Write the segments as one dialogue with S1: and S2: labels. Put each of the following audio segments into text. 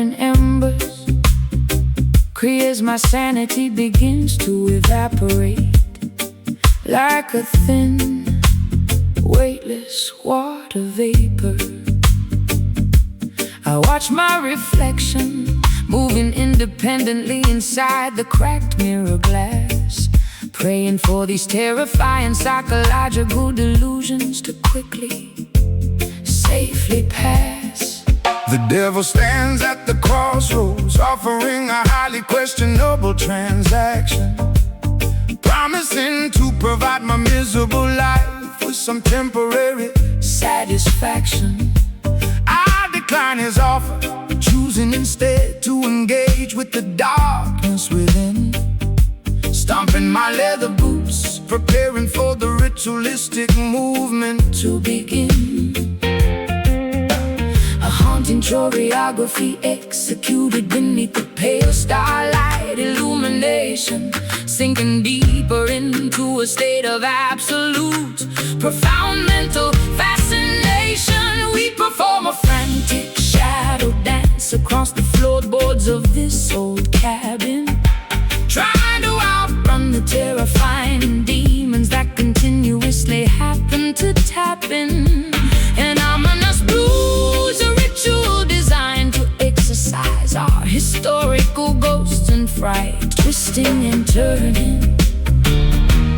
S1: flickering embers. As my sanity begins to evaporate like a thin, weightless water vapor. I watch my reflection moving independently inside the cracked mirror glass, praying for these terrifying psychological delusions to quickly, safely pass.
S2: The devil stands at the crossroads, offering a highly questionable transaction, promising to provide my miserable life with some temporary
S1: satisfaction.
S2: I decline his offer, choosing instead to engage with the darkness within, stomping my leather boots, preparing for the ritualistic movement to begin.
S1: A haunting choreography executed beneath the pale starlight illumination, sinking deeper into a state of absolute, profound mental fascination. We perform a frantic shadow dance across the floorboards of this old cabin, trying to outrun the terrifying demons that continuously happen to tap in. An ominous blues, a ritual designed to exercise our historical ghosts and fright, twisting and turning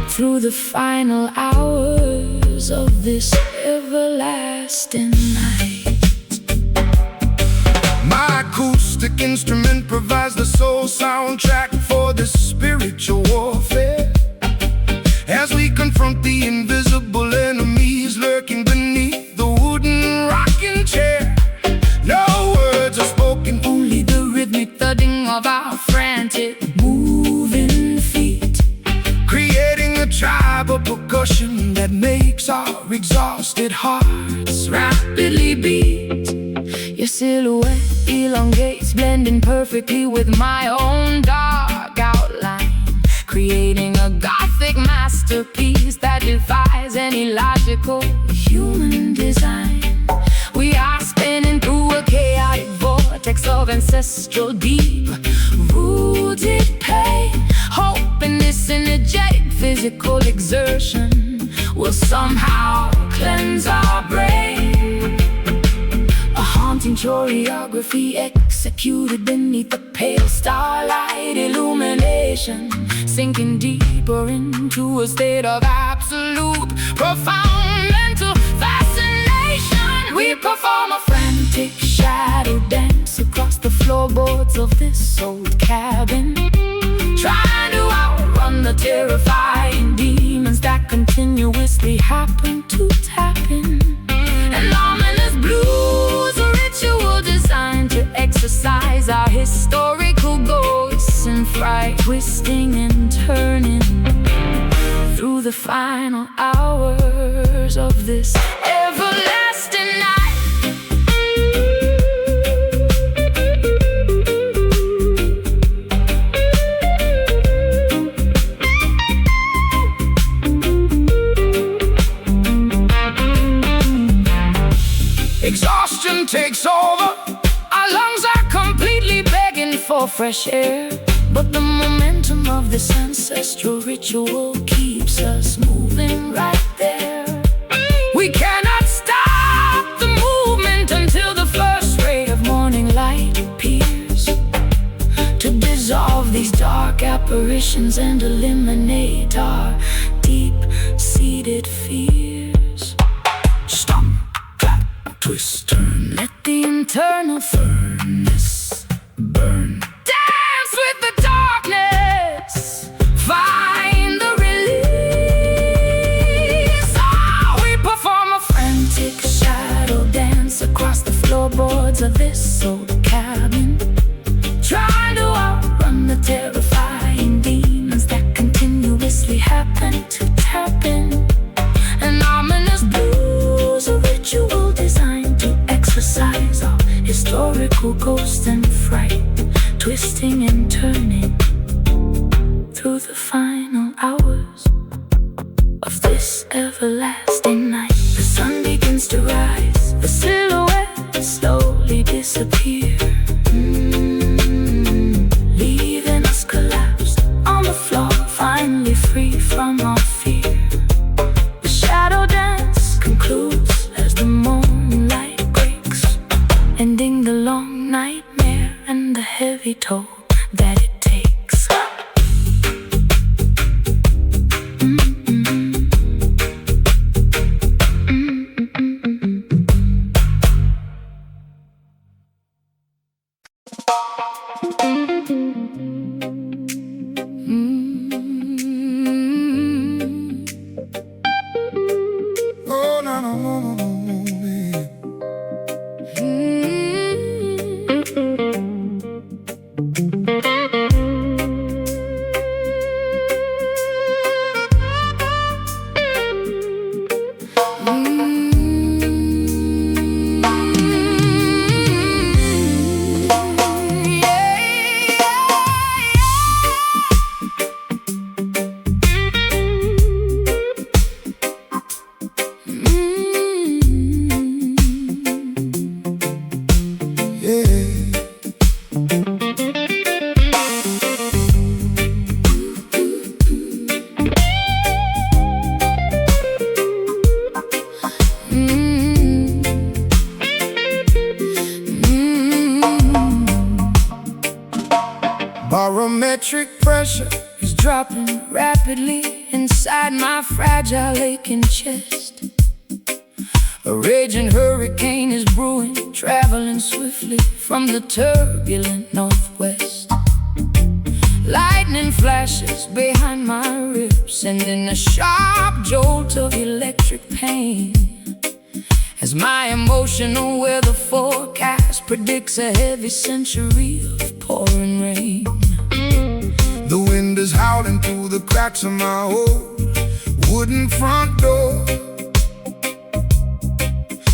S1: through the final hours of this everlasting night.
S2: My acoustic instrument provides the soul soundtrack for this spiritual warfare, as we confront the invisible enemies lurking beneath the wooden rocking chair. No words are spoken,
S1: only the rhythmic thudding of our frantic moving feet,
S2: creating a tribe of percussion that makes our exhausted hearts rapidly beat.
S1: Your silhouette elongates, blending perfectly with my own dark outline, creating a gothic masterpiece that defies any logical human design. We are spinning through a chaotic vortex of ancestral deep-rooted pain, hoping this energetic physical exertion will somehow cleanse our brain. A haunting choreography executed beneath the pale starlight illumination, sinking deeper into a state of absolute, profound mental fascination. We perform a frantic shadow dance across the floorboards of this old cabin, trying to outrun the terrifying demons that continuously happen to tap in. An ominous blues, a ritual designed to exercise our historical ghosts and fright, twisting and turning through the final hours of this everlasting night.
S2: Exhaustion takes over,
S1: our lungs are completely begging for fresh air, but the momentum of this ancestral ritual keeps us moving right there.
S2: we cannot
S1: Stop the movement until the first ray of morning light appears, to dissolve these dark apparitions and eliminate our deep-seated fears.
S2: stomp, clap, twist, turn.
S1: Let the internal furnace burn. Dance with the darkness, find the release. Oh, we perform a frantic shadow dance across the floorboards of this old cabin, trying to outrun the terrifying demons that continuously happen to tap in. An ominous blues, a ritual designed to exercise our historical ghost and fright, twisting and turning through the final hours of this everlasting night. The sun begins to rise, the silhouette slowly disappear. and the heavy toll that it takes.
S2: Oh, no, no, no, no, no, man. Barometric pressure
S1: Is dropping rapidly inside my fragile aching chest. A raging hurricane is brewing, traveling swiftly from the turbulent northwest. Lightning flashes behind my ribs, sending a sharp jolt of electric pain, as my emotional weather forecast predicts a heavy century of pouring rain.
S2: The wind is howling through the cracks of my old wooden front door,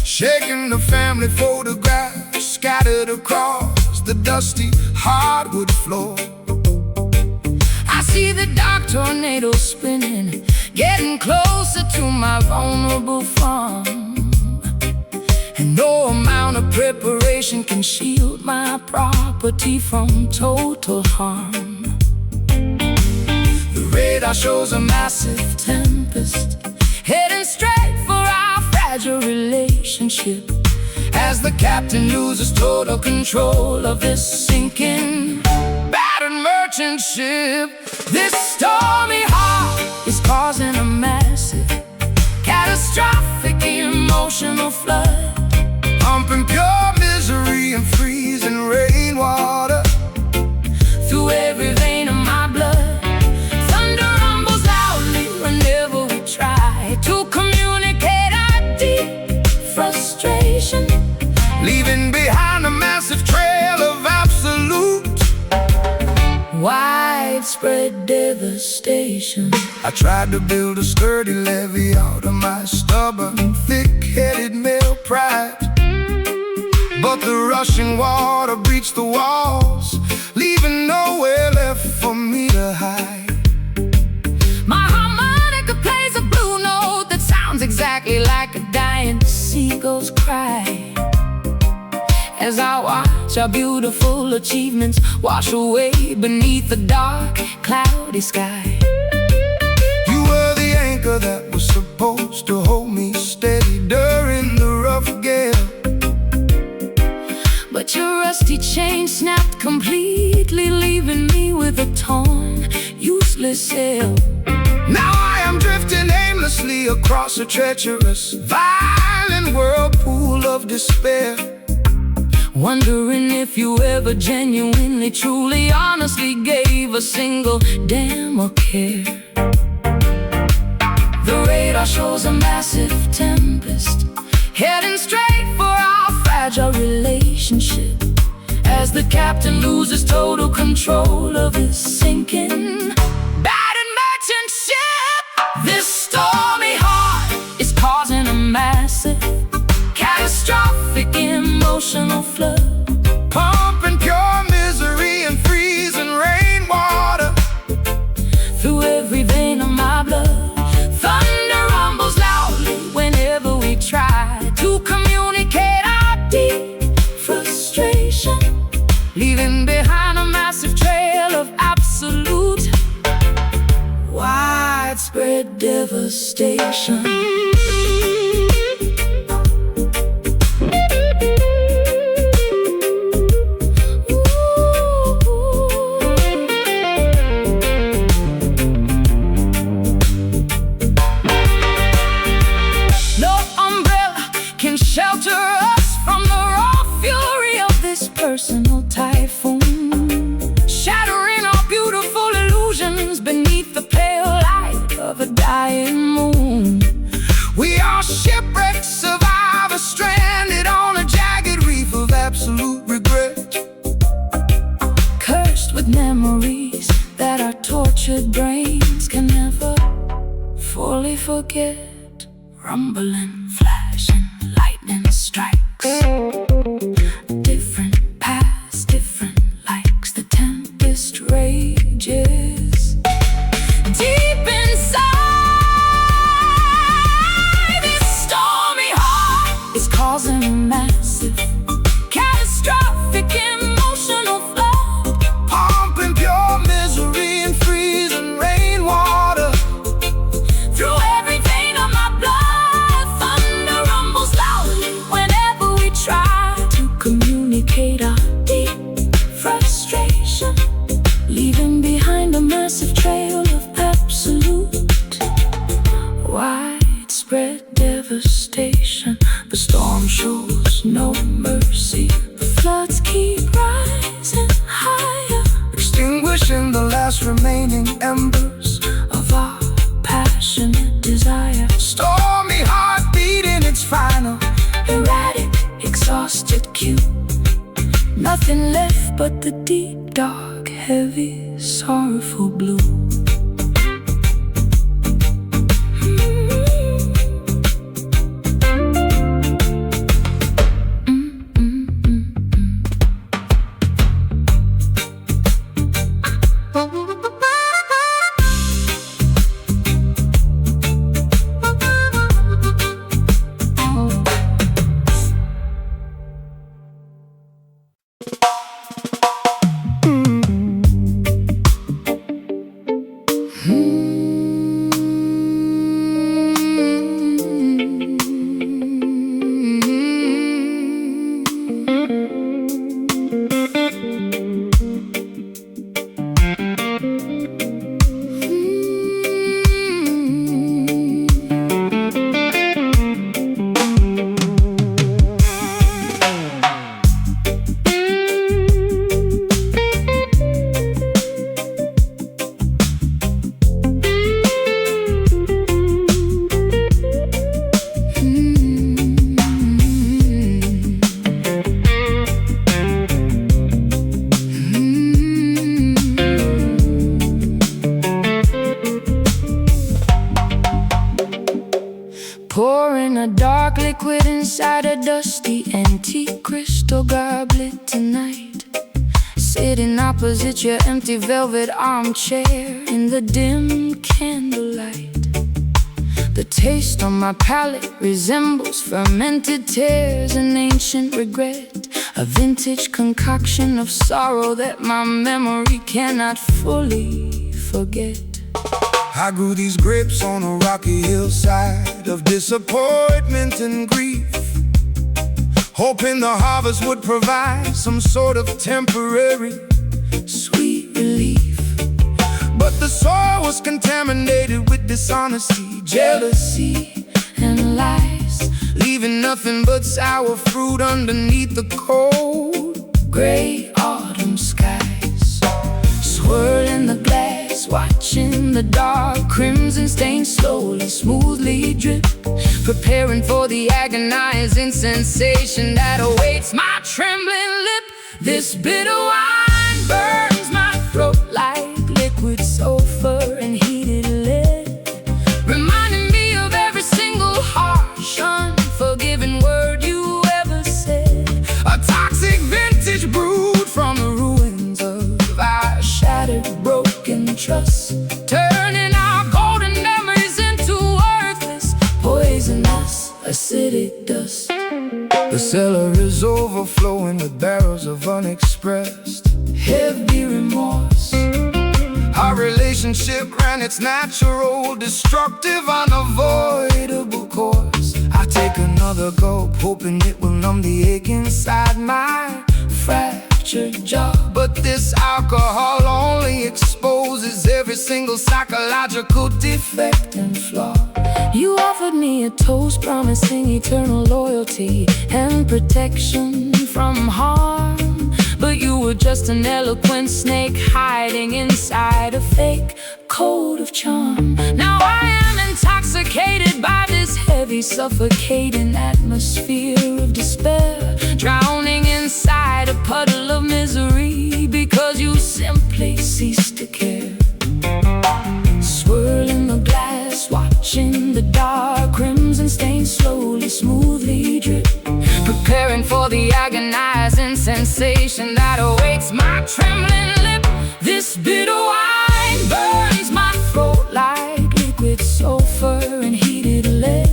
S2: shaking the family photographs scattered across the dusty hardwood floor.
S1: I see the dark tornado spinning, getting closer to my vulnerable farm, and no amount of preparation can shield my property from total harm. The radar shows a massive tempest heading straight for our fragile relationship, as the captain loses total control of this sinking, battered merchant ship. This stormy heart is causing a massive, catastrophic emotional flood,
S2: Pumping pure misery and freezing rainwater
S1: through every vein of my blood. Thunder rumbles loudly whenever we try to communicate our deep frustration,
S2: leaving behind a massive trail of absolute
S1: widespread devastation.
S2: I tried to build a sturdy levee out of my stubborn, thick-headed male pride, but the rushing water breached the walls, leaving nowhere left for me to hide.
S1: My harmonica plays a blue note that sounds exactly like a dying seagull's cry, as I watch our beautiful achievements wash away beneath the dark, cloudy sky.
S2: You were the anchor that was supposed to hold me steady during the rough gale,
S1: but your rusty chain snapped completely, leaving me with a torn, useless sail.
S2: Now I am drifting aimlessly across a treacherous, violent whirlpool of despair,
S1: wondering if you ever genuinely, truly, honestly gave a single damn or care. The radar shows a massive tempest heading straight for our fragile relationship, as the captain loses total control of his sinking, battered merchant ship. This stormy heart is causing a massive, catastrophic emotional flood,
S2: pumping pure misery and freezing rainwater
S1: through every vein of my blood. Thunder rumbles loudly whenever we try to communicate our deep frustration, leaving behind a massive trail of absolute widespread devastation. emotional typhoon, shattering our beautiful illusions beneath the pale light of a dying moon.
S2: We are shipwrecked survivors, stranded on a jagged reef of absolute regret,
S1: cursed with memories that our tortured brains can never fully forget. Rumbling, flashing, lightning strikes, different paths, different likes. The tempest rages deep inside. This stormy heart is causing a massive, catastrophic emotional flood,
S2: pumping pure misery and freezing rainwater
S1: through every vein of my blood. Thunder rumbles loudly whenever we try to communicate our deep frustration, leaving behind a massive trail of absolute widespread devastation. The storm shows no mercy, the floods keep rising higher,
S2: extinguishing the last remaining embers
S1: of our passionate desire.
S2: Stormy heart beating its final,
S1: Erratic, exhausted cue, nothing left but the deep, dark, heavy, sorrowful blue. Pouring a dark liquid inside a dusty antique crystal goblet tonight, sitting opposite your empty velvet armchair in the dim candlelight. The taste on my palate resembles fermented tears and ancient regret, a vintage concoction of sorrow that my memory cannot fully forget.
S2: I grew these grapes on a rocky hillside of disappointment and grief, hoping the harvest would provide some sort of temporary
S1: Sweet relief,
S2: but the soil was contaminated with dishonesty,
S1: jealousy, and lies,
S2: leaving nothing but sour fruit underneath the cold
S1: gray autumn skies. Swirling the glass, watching the dark crimson stain slowly, smoothly drip, preparing for the agonizing sensation that awaits my trembling lip. This bitter wine burns my throat like liquid sulfur and heated lead, reminding me of every single harsh, unforgiving word you ever said.
S2: a toxic vintage brewed from the ruins of our
S1: Shattered, broken trust, turning our golden memories into worthless, poisonous, acidic dust.
S2: The cellar is overflowing with barrels of unexpressed
S1: Heavy remorse,
S2: our relationship ran its natural, destructive, unavoidable course. I take another gulp, hoping it will numb the ache inside my
S1: fractured jaw.
S2: but this alcohol only exposes every single psychological defect
S1: And flaw. You offered me a toast promising eternal loyalty and protection from harm, but but you were just an eloquent snake hiding inside a fake coat of charm. Now I am intoxicated by this heavy, suffocating atmosphere of despair, drowning inside a puddle of misery because you simply ceased to care. Swirling the glass, watching the dark crimson stain slowly, smoothly drip, preparing for the agonizing sensation that awaits my trembling lip. This bitter wine burns my throat like liquid sulfur and heated lead,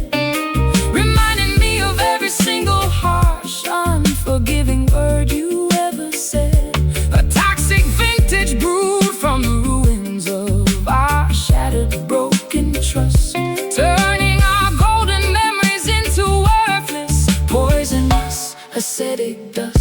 S1: reminding me of every single harsh, unforgiving word you ever said. A toxic vintage brewed from the ruins of our shattered, broken trust, turning our golden memories into worthless, poisonous, acidic dust.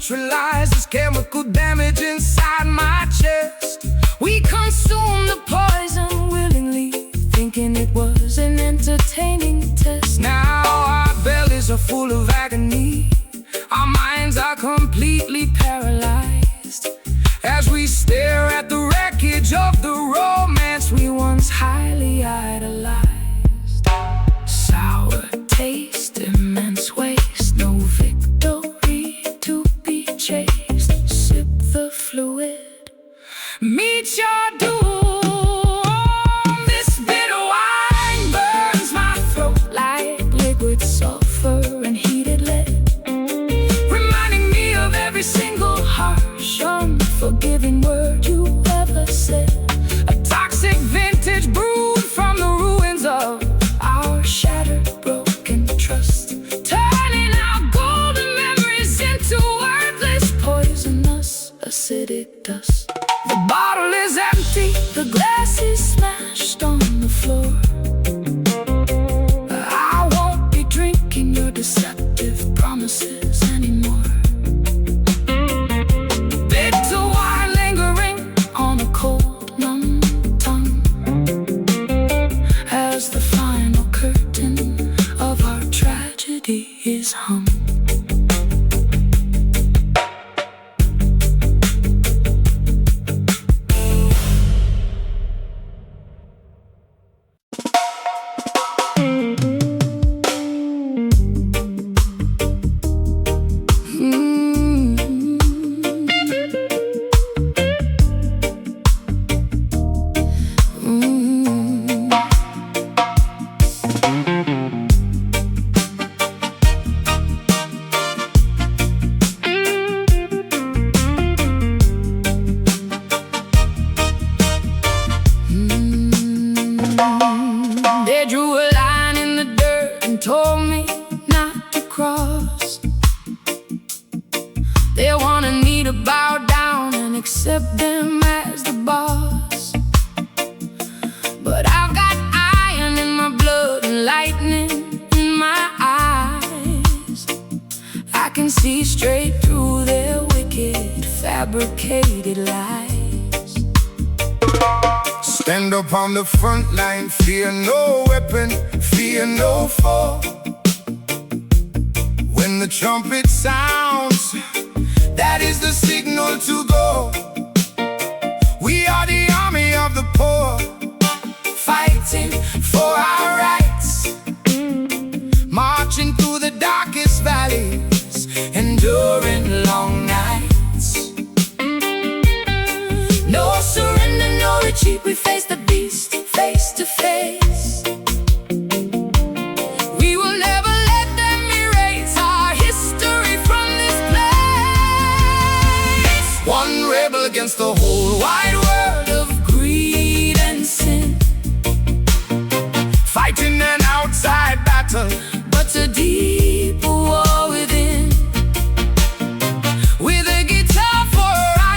S2: Neutralizes chemical damage inside my chest.
S1: We consumed the poison willingly, thinking it was an entertaining test.
S2: Now our bellies are full of agony, our minds are completely paralyzed as we stare at the wreckage of the romance we once highly idolized. Sour taste, immense waste, no victory to be chased. Sip the fluid, meet your doom. This bitter wine burns my throat like liquid sulfur and heated lead, reminding me of every single harsh, unforgiving word you ever said. A toxic vintage brewed from the ruins of our shattered, broken trust, turning our golden memories into worthless, poisonous, acidic dust. The bottle is empty, the glass is smashed on the floor. I won't be drinking your deceptive promises anymore. Bitter wine lingering on a cold, numb tongue as the final curtain of our tragedy is hung. They drew a line in the dirt and told me not to cross. They wanted me to bow down and accept them as the boss. But I've got iron in my blood and lightning in my eyes. I can see straight through their wicked, fabricated lies. Stand up on the front line, fear no weapon, fear no foe. When the trumpet sounds, that is the signal to go. We are the army of the poor, fighting for our rights, marching through the darkest valleys, enduring long nights. No surrender, no retreat, we face the beast face to face. We will never let them erase our history from this place. One rebel against the whole wide world of greed and sin, fighting an outside battle, but a deeper war within. With a guitar for a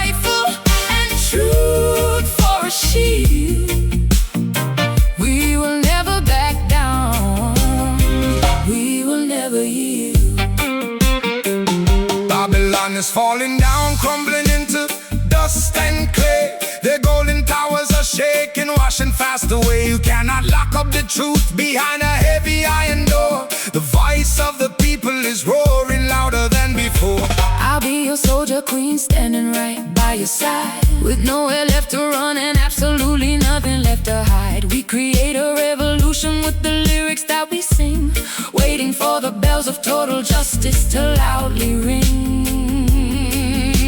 S2: falling down, crumbling into dust and clay. Their golden towers are shaking, washing fast away. You cannot lock up the truth behind a heavy iron door. The voice of the people is roaring louder than before.
S1: I'll be your soldier queen, standing right by your side, with nowhere left to run and absolutely nothing left to hide. We create a revolution with the lyrics that we sing, waiting for the bells of total justice to loudly ring.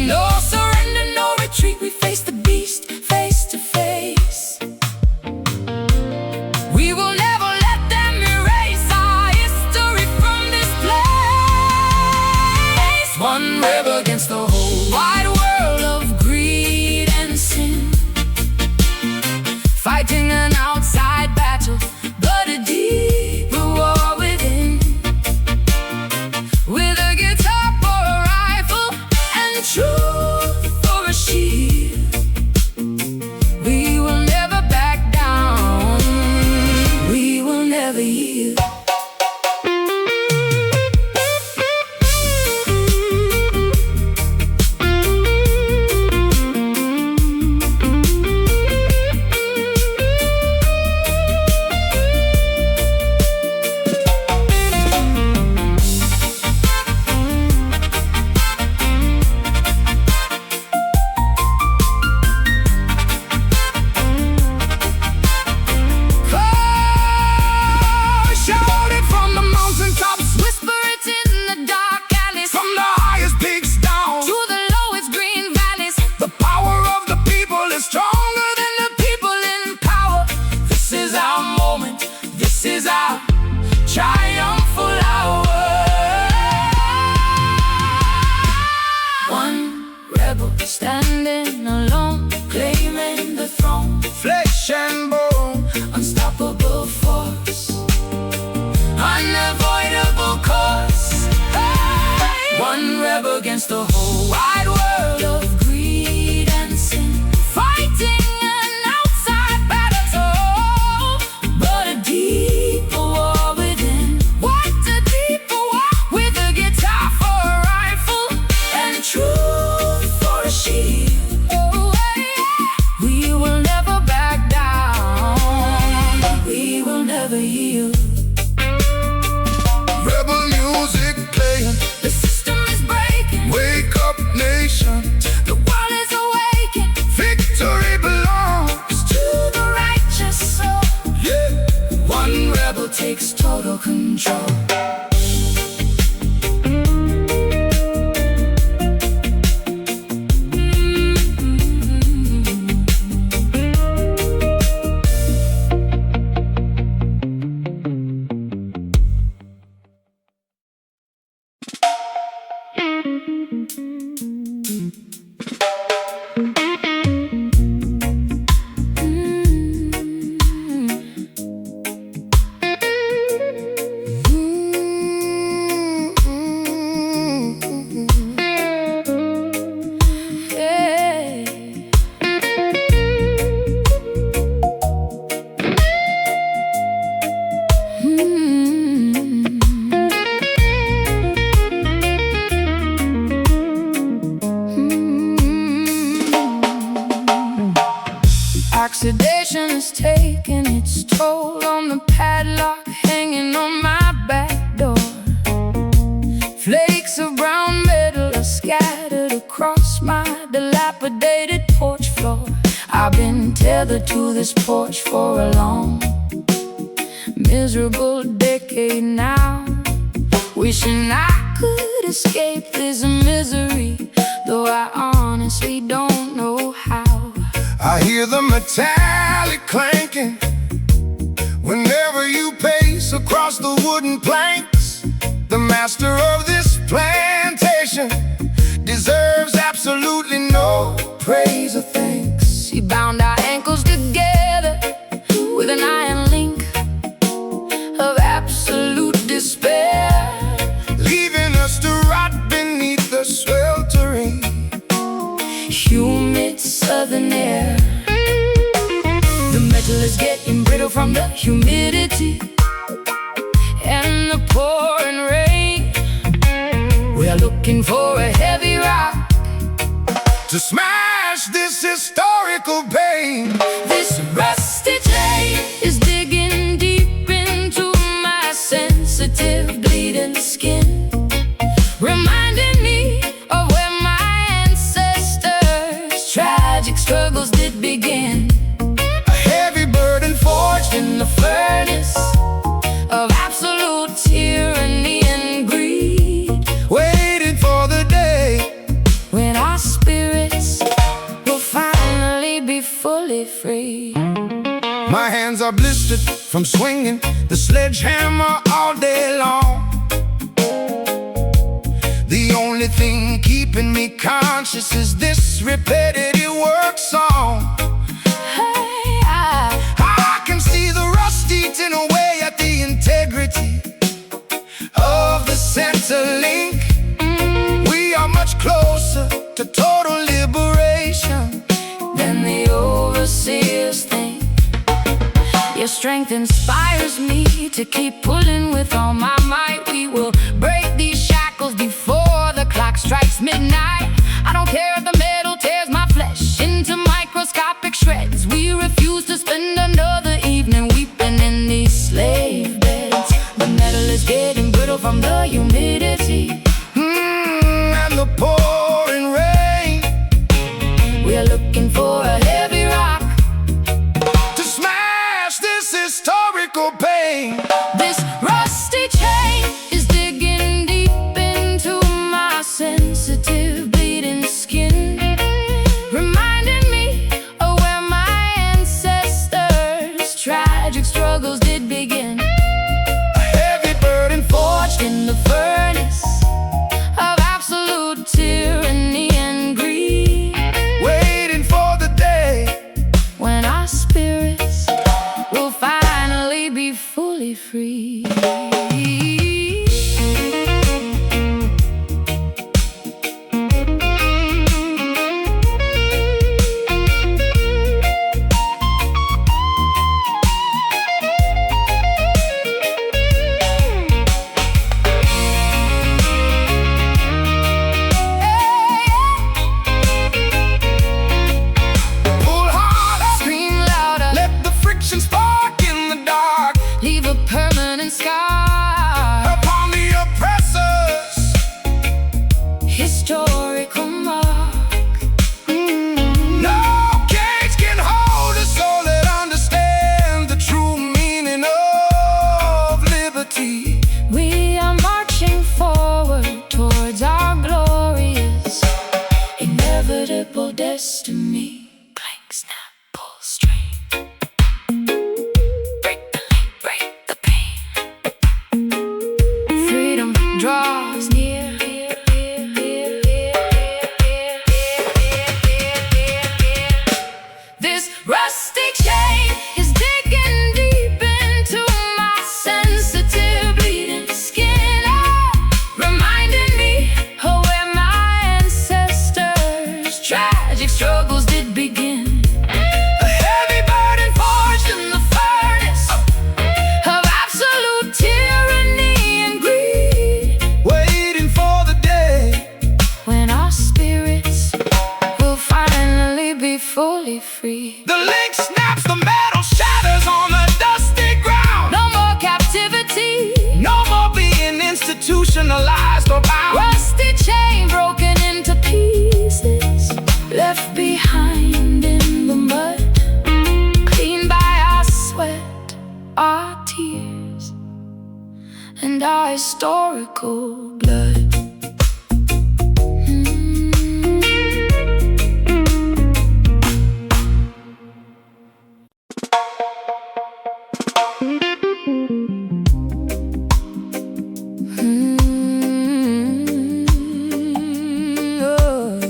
S1: No surrender, no retreat, we face the beast face to face. We will never let them erase our history from this place. One rebel against the whole wide world of greed and sin, fighting an outside battle, but a deeper war within. With a guitar for a rifle and truth for a shield, we will never back down, we will never yield. Triumphal hour. One rebel standing alone, claiming the throne.
S2: Flesh and bone,
S1: Unstoppable force, unavoidable course. Hey! One rebel against the whole wide world of greed and sin, fighting an outside battle, but a deeper war within. What a deeper war, with a guitar for a rifle and truth for a shield. Oh, yeah. We will never back down, we will never yield.
S2: rebel music playing,
S1: The system is breaking,
S2: wake up nation.
S1: the world is awakened
S2: Victory belongs,
S1: to the righteous soul.
S2: yeah.
S1: One rebel takes total control. Oxidation is taking its toll on the padlock hanging on my back door. Flakes of brown metal are scattered across my dilapidated porch floor. I've been tethered to this porch for a long, miserable decade now, wishing I could escape this misery, though I honestly don't know how.
S2: I hear the metallic clanking whenever you pace across the wooden planks. The master of this plantation deserves absolutely no praise or thanks.
S1: He bound our ankles together with an iron link of absolute despair,
S2: leaving us to rot beneath the sweltering,
S1: humid southern air. The metal is getting brittle from the humidity and the pouring rain. We're looking for a heavy rock
S2: to smash this historical pain.
S1: This rusty chain is digging deep into my sensitive, bleeding skin, reminding me of where my ancestors' tragic struggles did begin.
S2: A heavy burden forged
S1: In the furnace of absolute tyranny and greed,
S2: waiting for the day
S1: when our spirits will finally be fully free.
S2: my hands are blistered from swinging the sledgehammer all day long. The only thing keeping me conscious is this repetitive work song.
S1: Hey,
S2: I can see the rust eating away at the integrity of the center link. We are much closer to total liberation
S1: than the overseers think. Your strength inspires me to keep pulling with all my might. We will break these shackles before the clock strikes midnight. I don't care if the metal tears my flesh into microscopic shreds. We refuse to spend another evening weeping in these slave beds. The metal is getting brittle from the humidity
S2: and the pouring rain.
S1: We're looking for a heavy rock
S2: to smash this historical pain.
S1: This rusty chain is digging deep into my sensitive, bleeding skin, reminding me of where my ancestors' tragic struggles did begin.
S2: A heavy burden
S1: Forged in the furnace of absolute tyranny and greed,
S2: waiting for the day
S1: when our spirits will finally be fully free.
S2: pull harder,
S1: Scream louder,
S2: let the friction spark in the dark
S1: leave a permanent scar.
S2: upon the oppressors.
S1: Historical mark.
S2: No cage can hold a soul that understands the true meaning of liberty.
S1: We are marching forward towards our glorious, inevitable destiny. Clank, snap, pull, string. Break the link, break the pain. Freedom draws near. This rusty chain is digging deep into my sensitive, bleeding skin, reminding me of where my ancestors' tragic struggles did begin.
S2: A heavy burden
S1: Forged in the furnace of absolute tyranny and greed,
S2: waiting for the day
S1: when our spirits will finally be fully free.
S2: the link snaps, the metal shatters on the dusty ground.
S1: No more captivity,
S2: No more being institutionalized or bound.
S1: rusty chain broken into pieces, left behind in the mud, cleaned by our sweat, our tears, and our historical blood. Oh,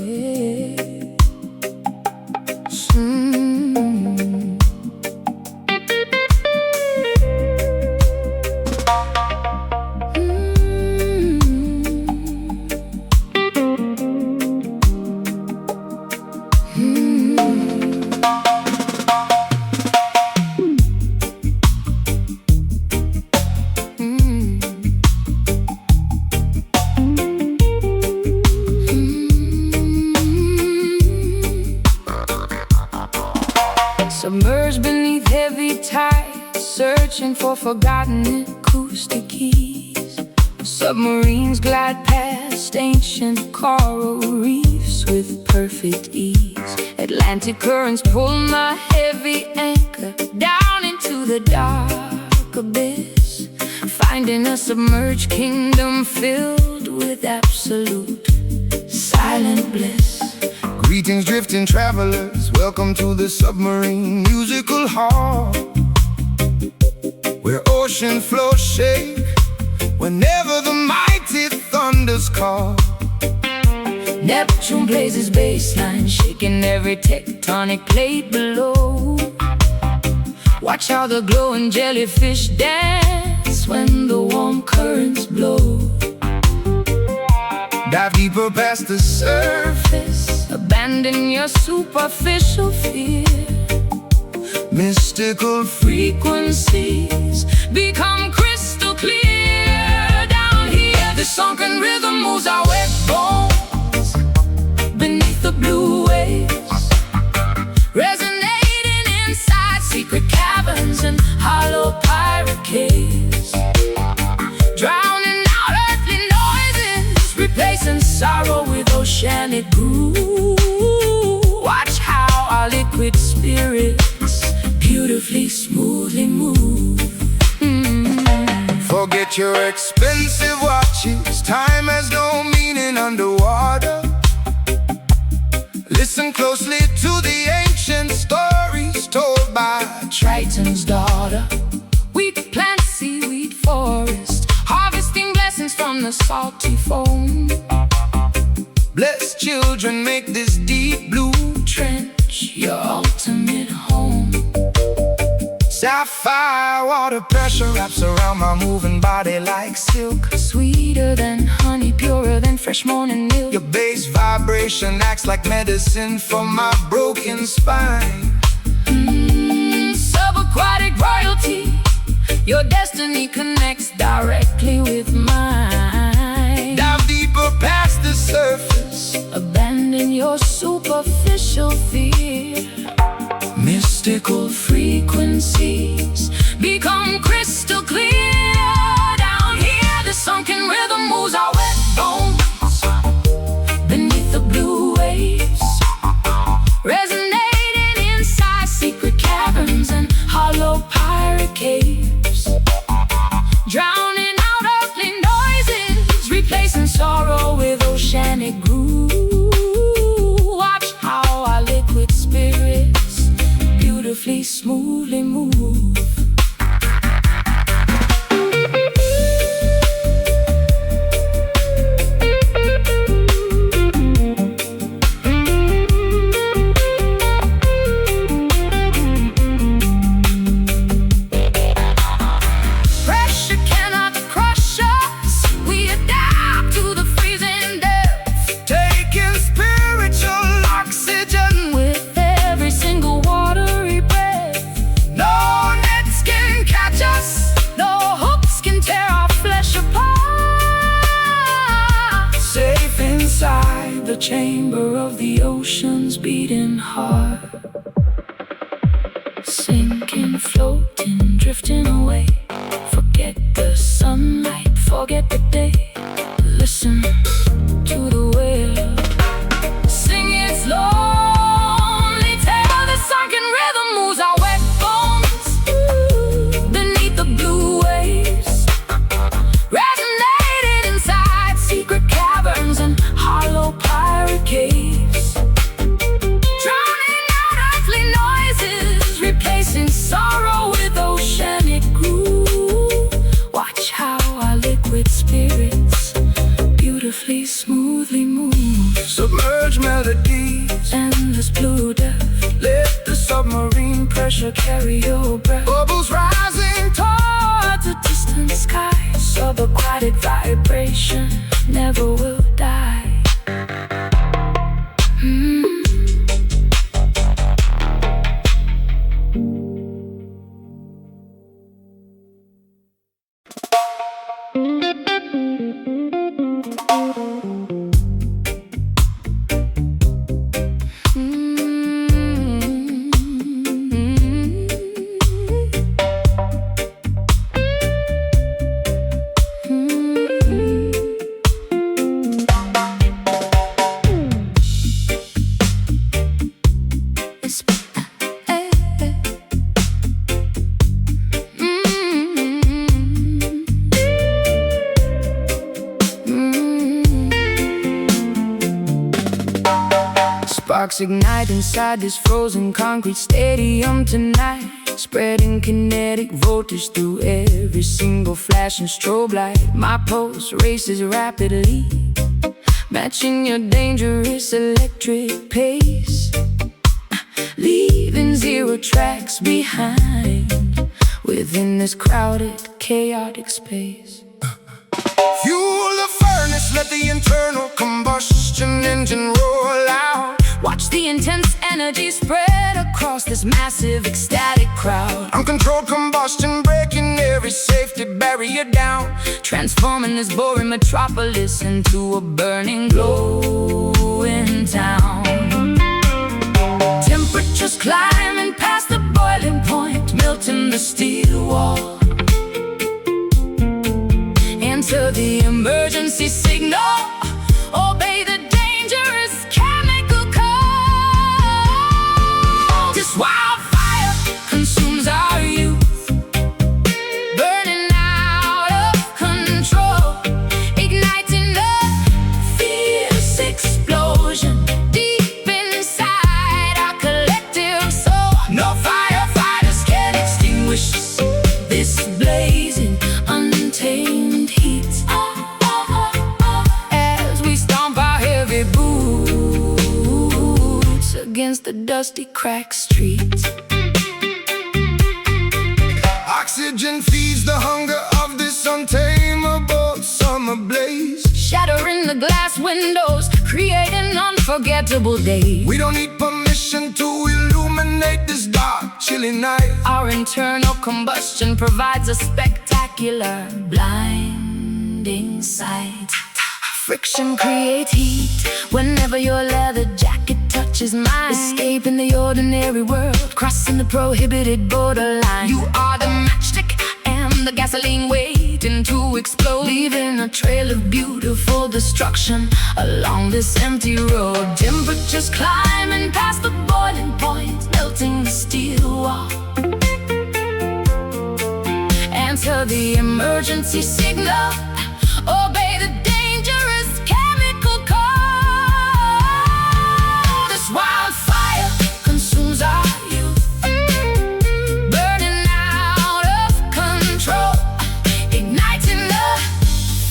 S1: submerged beneath heavy tides, searching for forgotten acoustic keys. Submarines glide past ancient coral reefs with perfect ease. Atlantic currents pull my heavy anchor down into the dark abyss, finding a submerged kingdom filled with absolute silent bliss.
S2: Greetings, drifting travelers, welcome to the submarine musical hall, where ocean floors shake whenever the mighty thunders call.
S1: Neptune plays his bassline, shaking every tectonic plate below. Watch how the glowing jellyfish dance when the warm currents blow.
S2: Dive deeper past the surface,
S1: abandon your superficial fear.
S2: mystical
S1: Frequencies become crystal clear. Down here, the sunken rhythm moves our wet bones beneath the blue waves, resonating inside secret caverns and hollow pirate caves, drowning out earthly noises, replacing sorrow with oceanic groove. Watch how our liquid spirits beautifully, smoothly move.
S2: Forget your expensive watches, time has no meaning underwater. Listen closely to the ancient stories told by
S1: Triton's daughter. We plant seaweed forest, harvesting blessings from the salty foam.
S2: blessed children make this deep blue
S1: Trench your ultimate home.
S2: sapphire water pressure wraps around my moving body like silk.
S1: Sweeter than honey, purer than fresh morning milk.
S2: Your bass vibration acts like medicine for my broken spine.
S1: Subaquatic royalty, your destiny connects directly with mine.
S2: Dive deeper past the surface,
S1: Abandon your superficial fear. Mystical frequencies become crystal clear. Down here, the sunken rhythm moves our wet bones beneath the blue waves, resonating inside secret caverns and hollow pirate caves, drowning out earthly noises, replacing sorrow with oceanic groove. Watch how our liquid spirits beautifully, smoothly move. Pressure cannot crush us, we adapt to the freezing depths,
S2: taking spiritual oxygen.
S1: with every single watery breath.
S2: No nets can catch us,
S1: No hooks can tear our flesh apart.
S2: safe
S1: Inside the chamber of the ocean's beating heart, sinking, floating, drifting away. Forget the sunlight, forget the day. Listen to the whale sing its lonely tale. The sunken rhythm moves our wet bones beneath the blue waves, resonating inside secret caverns and hollow pirate caves, drowning out earthly noises, replacing sorrow with oceanic groove. Watch how our liquid spirits beautifully, smoothly move.
S2: submerged melodies.
S1: Endless blue depth,
S2: Let the submarine
S1: pressure carry your breath
S2: bubbles rising
S1: towards a distant sky. Subaquatic vibration never will die. Sparks ignite inside this frozen concrete stadium tonight, spreading kinetic voltage through every single flash and strobe light. My pulse races rapidly, matching your dangerous electric pace, leaving 0 tracks behind within this crowded, chaotic space.
S2: Fuel the furnace, let the internal combustion engine roll out.
S1: Watch the intense energy spread across this massive, ecstatic crowd.
S2: Uncontrolled combustion breaking every safety barrier down,
S1: transforming this boring metropolis into a burning, glowing town. Temperatures climbing past the boiling point, melting the steel wall. Enter the emergency signal, obey the dangerous chemical code. This wildfire consumes our youth, burning out of control, igniting a fierce explosion deep inside our collective soul. No firefighters can extinguish this blazing, untamed heat. As we stomp our heavy boots against the dusty, cracked streets.
S2: Oxygen feeds the hunger of this untamable summer blaze,
S1: Shattering the glass windows, creating unforgettable days.
S2: we don't need permission to illuminate this dark, chilly night.
S1: Our internal combustion provides a spectacular, blinding sight. Friction creates heat whenever your leather jacket touches mine, escaping the ordinary world, crossing the prohibited borderline. You are the matchstick and the gasoline waiting to explode, leaving a trail of beautiful destruction along this empty road. Temperatures climbing past the boiling point, melting the steel wall. Answer the emergency signal, obey the dangerous chemical code. This wildfire consumes our youth, burning out of control, igniting a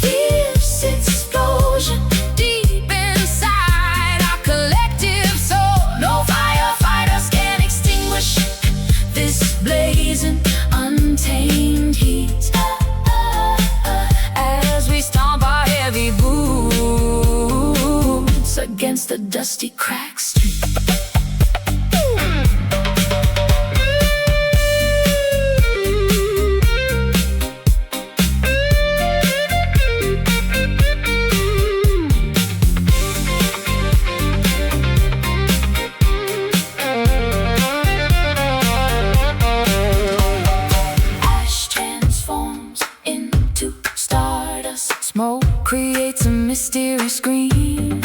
S1: fierce explosion deep inside our collective soul. No firefighters can extinguish this blazing, untamed heat. As we stomp our heavy boots against the dusty, cracked street. Ash transforms into stardust. Smoke creates a mysterious scream.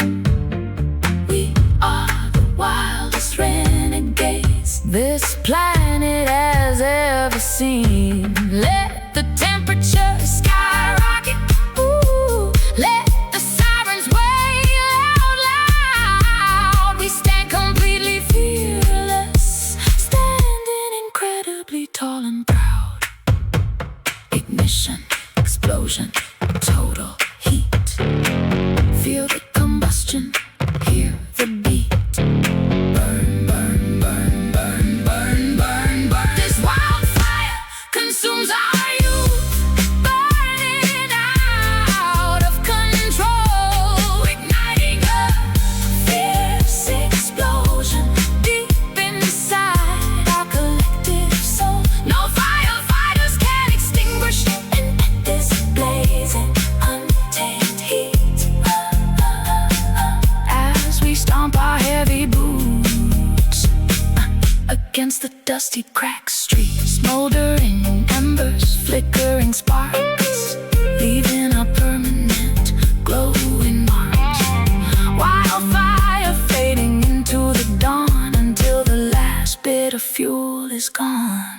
S1: We are the wildest renegades this planet has ever seen. Let the temperature skyrocket. Ooh, let the sirens wail out loud. We stand completely fearless, standing incredibly tall and proud. Ignition, explosion, total heat. Feel the combustion, hear the beat. Burn, burn, burn, burn, burn, burn, burn. This wildfire consumes our youth, burning out of control, igniting a fierce explosion deep inside our collective soul. No firefighters can extinguish this blazing, untamed heat. As we stomp our heavy boots against the dusty, cracked streets, smoldering embers, flickering sparks, leaving a permanent, glowing marks. Wildfire fading into the dawn until the last bit of fuel is gone.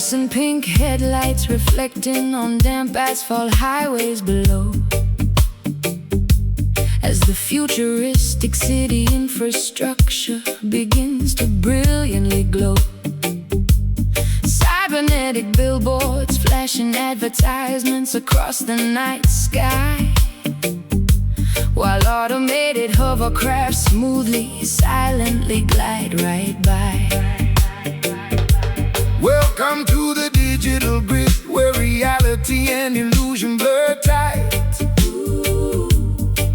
S1: Fluorescent pink headlights reflecting on damp asphalt highways below, as the futuristic city infrastructure begins to brilliantly glow. Cybernetic billboards flashing advertisements across the night sky, while automated hovercrafts smoothly, silently glide right by.
S2: Welcome to the digital grid, where reality and illusion blur tight,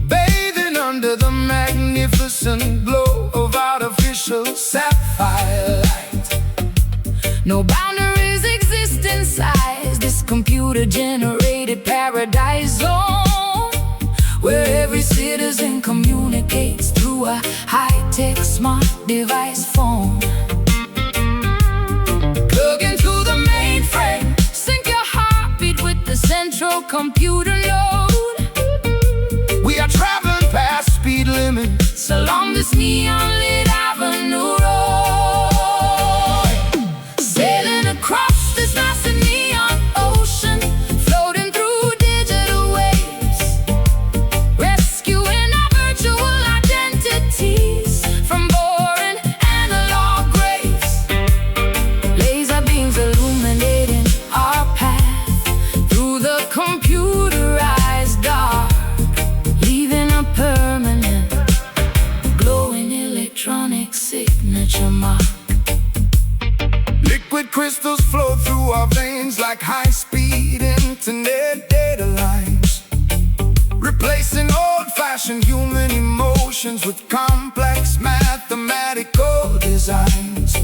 S2: bathing under the magnificent glow of artificial sapphire light. No boundaries exist inside this computer-generated paradise zone, where every citizen communicates through a high-tech smart device phone. Plug into the mainframe, sync your heartbeat with the central computer node. We are traveling past speed limits along this neon-lit avenue road, sailing across this massive neon ocean, floating through digital waves, rescuing our virtual identities from boring analog graves. Laser beams illuminating our path through the computerized dark, leaving a permanent, glowing electronic signature mark. Liquid crystals flow through our veins like high-speed internet data lines, replacing old-fashioned human emotions with complex mathematical designs.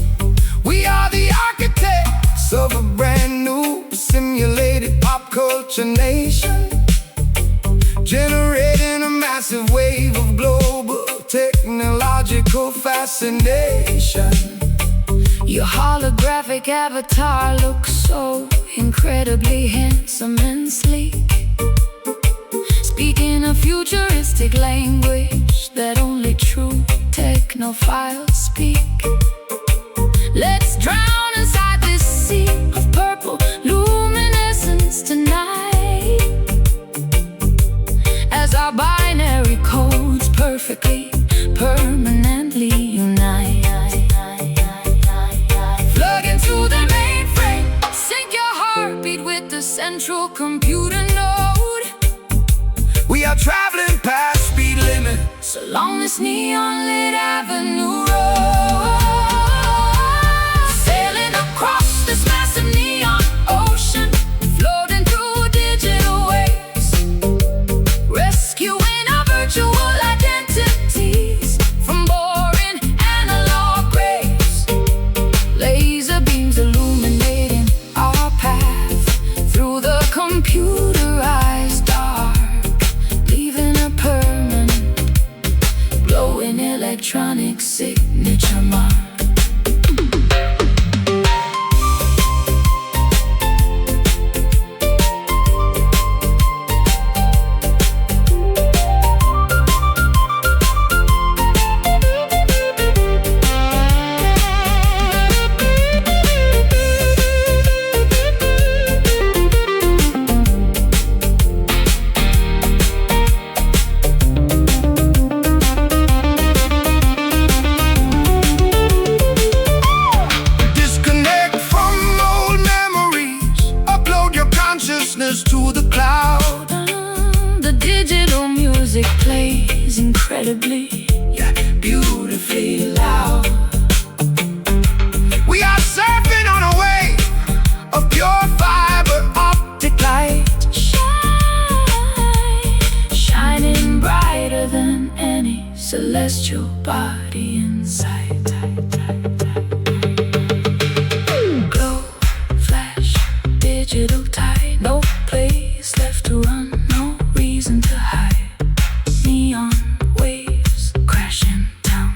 S2: We are the architects of a brand new simulated pop culture nation, generating a massive wave of global technological fascination. Your holographic avatar looks so incredibly handsome and sleek, speaking a futuristic language that only true technophiles speak. Let's drown inside this sea of purple luminescence tonight, as our binary codes perfectly, permanently unite. Plug into the mainframe, sync your heartbeat with the central computer node. We are traveling past speed limits along this neon-lit avenue road, sailing across this massive neon ocean, floating through digital waves, rescuing our virtual identities from boring analog graves. Laser beams illuminating our path through the computerized dark, leaving a permanent, glowing electronic signature mark. To the cloud, the digital music plays incredibly, yeah, beautifully loud. We are surfing on a wave of pure fiber optic light, shining brighter than any celestial body inside. Glow, flash, digital tide, no place left to run, no reason to hide. Neon waves crashing down,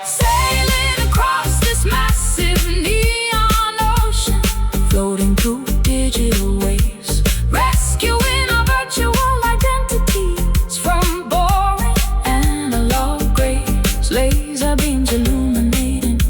S2: sailing across this massive neon ocean, floating through digital waves, rescuing our virtual identities from boring analog graves. Laser beams illuminating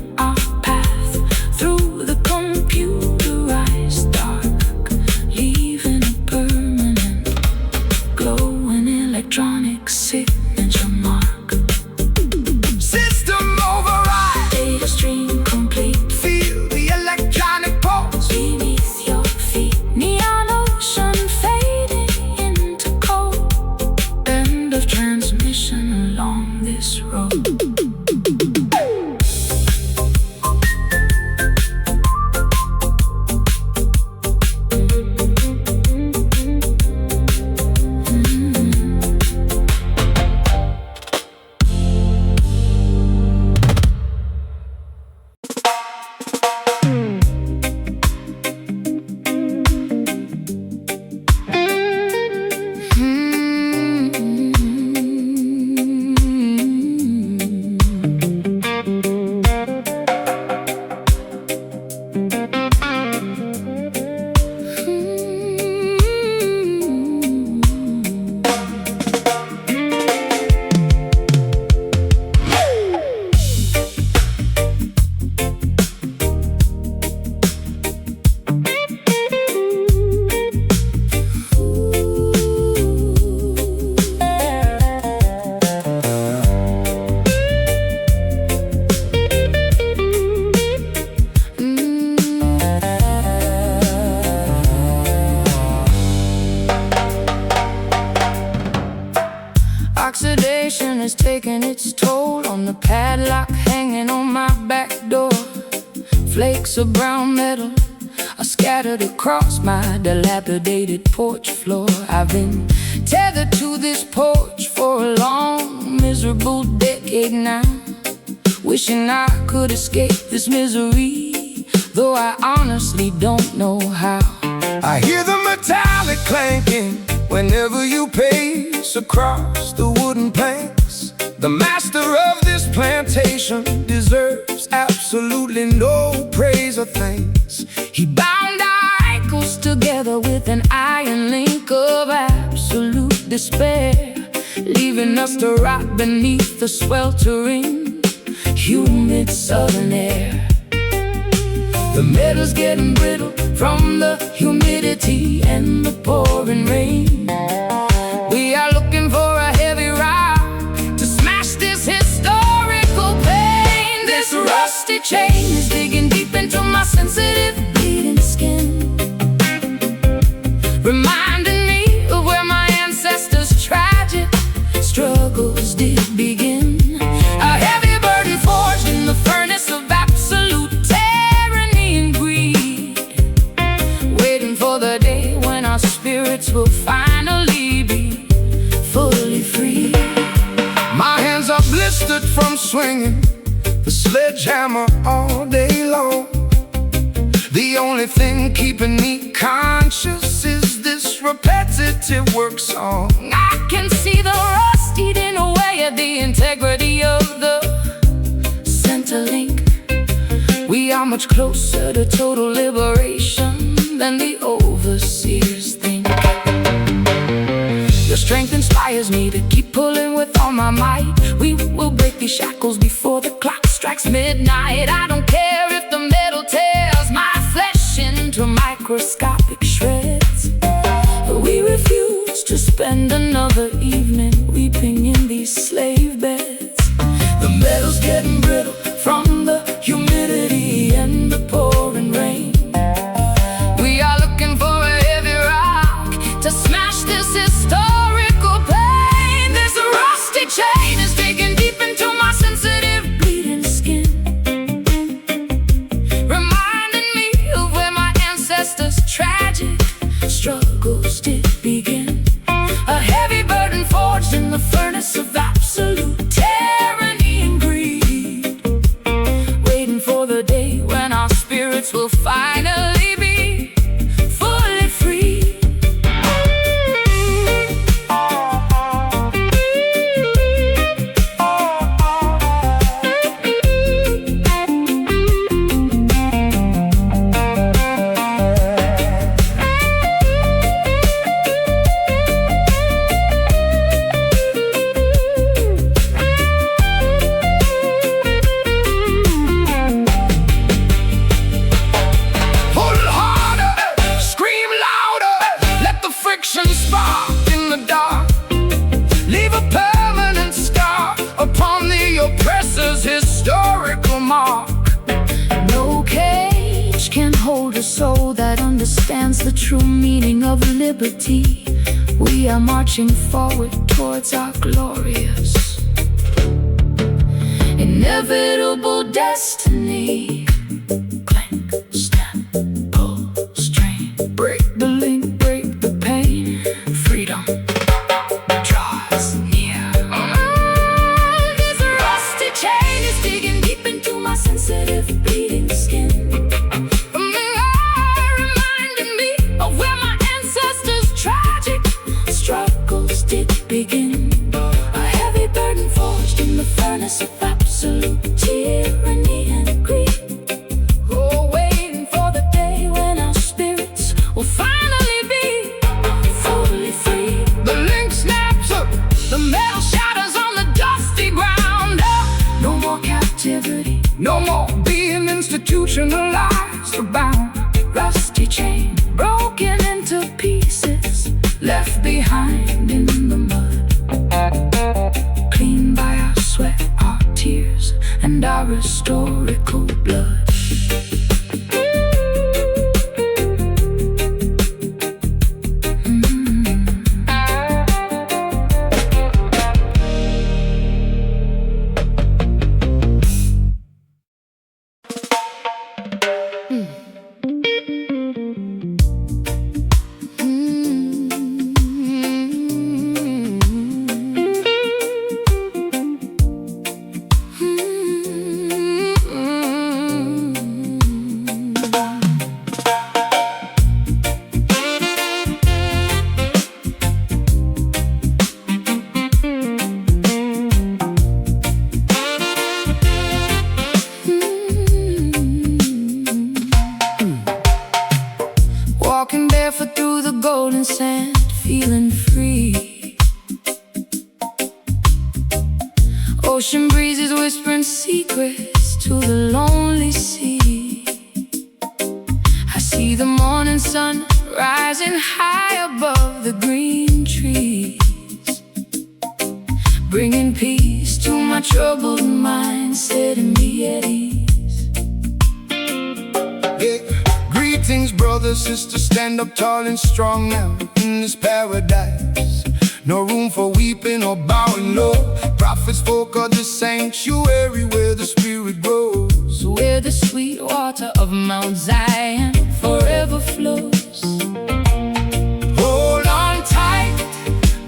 S1: Oxidation is taking its toll on the padlock hanging on my back door. Flakes of brown metal are scattered across my dilapidated porch floor. I've been tethered to this porch for a long, miserable decade now, wishing I could escape this misery, though I honestly don't know how.
S2: I hear the metallic clanking whenever you pace across the wooden planks. The master of this plantation deserves absolutely no praise or thanks.
S1: He bound our ankles together with an iron link of absolute despair, leaving us to rot beneath the sweltering, humid southern air. The metal's getting brittle from the humidity and the pouring rain. We are looking for a heavy rock to smash this historical pain. This rusty chain is digging deep into my sensitive, bleeding skin, reminding me of where my ancestors' tragic struggles did begin. A heavy burden forged in the furnace of absolute tyranny and greed, waiting for the day when our spirits will finally be fully free.
S2: My hands are blistered from swinging the sledgehammer all day long. The only thing keeping me conscious is this repetitive work song.
S1: I can see the rust eating away at the integrity of the center link. We are much closer to total liberation than the overseers think. Your strength inspires me to keep pulling with all my might. We will break these shackles before the clock strikes midnight. I don't care if the metal tears my flesh into microscopic shreds. We refuse to spend another evening weeping in these slave beds. The metal's getting brittle from the humidity and the pouring rain. We are looking for a heavy rock to smash this historical pain. This rusty chain is digging deep into my sensitive, bleeding skin, reminding me of where my ancestors' tragic struggles did begin. A heavy burden forged in the furnace of absolute tyranny and greed, waiting for the day when our spirits will finally be fully free.
S2: Pull harder, scream louder, let the friction spark in the dark. Leave a permanent scar upon the oppressor's historical mark.
S1: No cage can hold a soul that understands the true meaning of liberty. We are marching forward towards our glorious, inevitable destiny. Clank, snap, pull, strain, break the link, break the pain. Freedom draws near. This rusty chain is digging deep into my sensitive, bleeding skin, reminding me of where my ancestors' tragic struggles did begin. A heavy burden forged in the furnace of absolute tyranny and greed. Oh, waiting for the day when our spirits will finally be fully free.
S2: The link snaps up,
S1: The metal shatters on the dusty ground. No more captivity,
S2: no more being institutionalized or bound.
S1: rusty chain broken into pieces, left behind in the mud, clean by our sweat, our tears, and our historical blood. Ocean breezes whispering secrets to the lonely sea. I see the morning sun rising high above the green trees, bringing peace to my troubled mind, setting me at ease.
S2: Yeah. Greetings, brothers, sisters, stand up tall and strong now in this paradise. No room for weeping or bowing low. Prophets spoke of the sanctuary where the spirit grows,
S1: where the sweet water of Mount Zion forever flows.
S2: Hold on tight,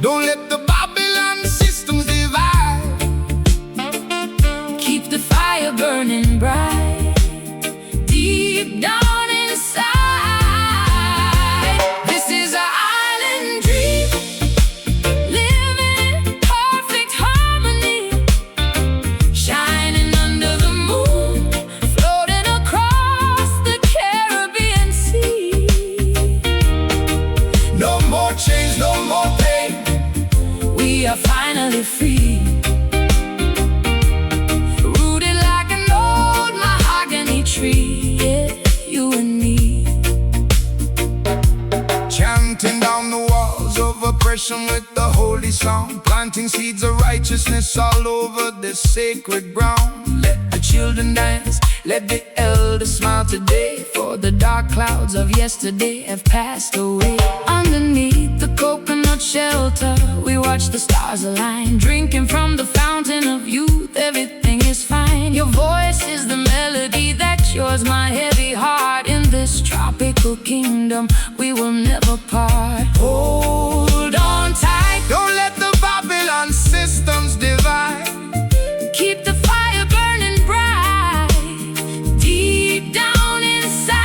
S2: don't let the Babylon systems divide.
S1: Keep the fire burning bright, deep down inside. This is our island dream, living in perfect harmony, shining under the moon, floating across the Caribbean Sea.
S2: No more chains, no more pain,
S1: we are finally free, rooted like an old mahogany tree. Yeah, you and me,
S2: chanting down the walls of oppression with the holy song, planting seeds of righteousness all over this sacred ground.
S1: let the children dance, let the elders smile today, for the dark clouds of yesterday have passed away. Underneath the coconut shelter, we watch the stars align, drinking from the fountain of youth, everything is fine. Your voice is the melody that cures my heavy heart. In this tropical kingdom, we will never part. Hold on tight,
S2: Don't let the Babylon systems divide.
S1: keep the fire burning bright, deep down inside.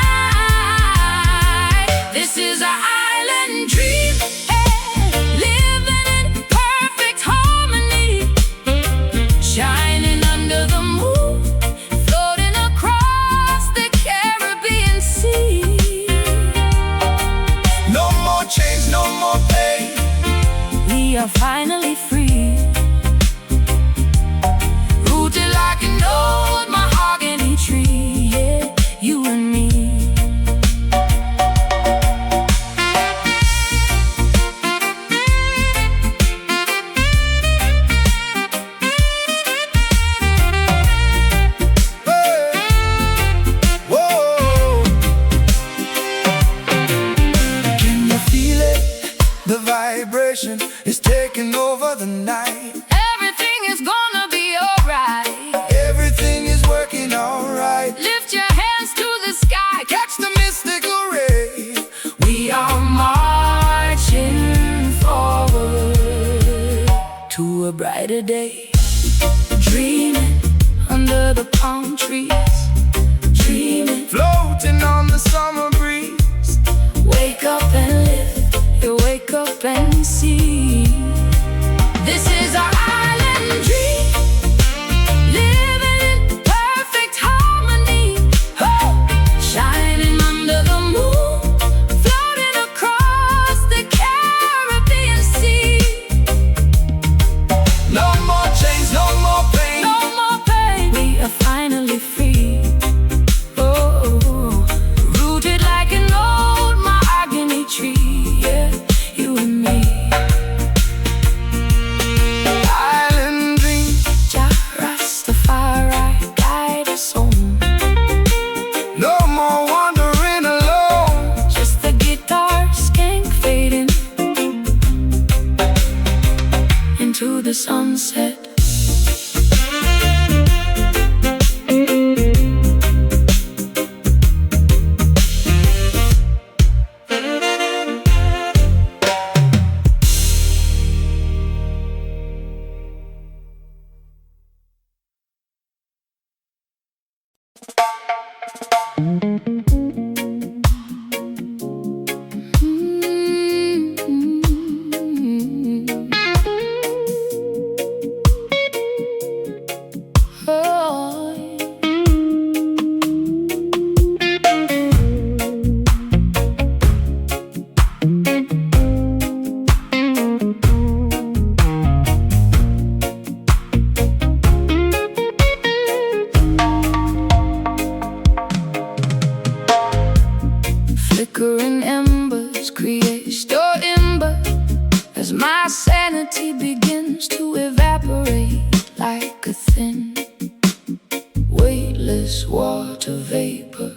S1: This is our island dream, hey, living in perfect harmony, shining under the moon, floating across the Caribbean Sea.
S2: No more chains, no more pain,
S1: We are finally free, rooted like an old mahogany tree. Yeah, you and me.
S2: whoa. Can you feel it? The vibration is taking over the night.
S1: Everything is gonna be alright.
S2: Everything is working alright.
S1: Lift your hands to the sky,
S2: Catch the mystical ray.
S1: we are marching forward to a brighter day, dreaming under the palm trees, dreaming.
S2: Floating on the summer breeze.
S1: Wake up and live, you wake up and see. This is our island dream, living in perfect harmony, shining under the moon, floating across the Caribbean Sea.
S2: No more chains, no more pain.
S1: No more pain, we are finally free. Oh, rooted like an old mahogany tree. Yeah, you and me. like a thin, weightless water vapor.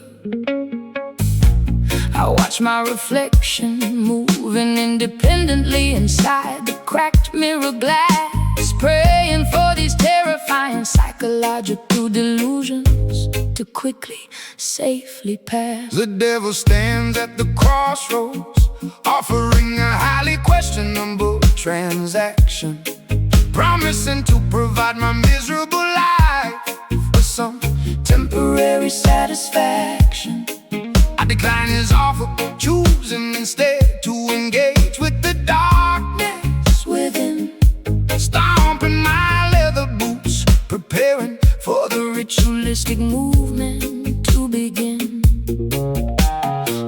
S1: I watch my reflection moving independently inside the cracked mirror glass, praying for these terrifying psychological delusions to quickly, safely pass.
S2: The devil stands at the crossroads, offering a highly questionable transaction, promising to provide my miserable life with some
S1: temporary satisfaction.
S2: I decline his offer, choosing instead to engage with the darkness
S1: within,
S2: stomping my leather boots, preparing for the
S1: ritualistic movement to begin.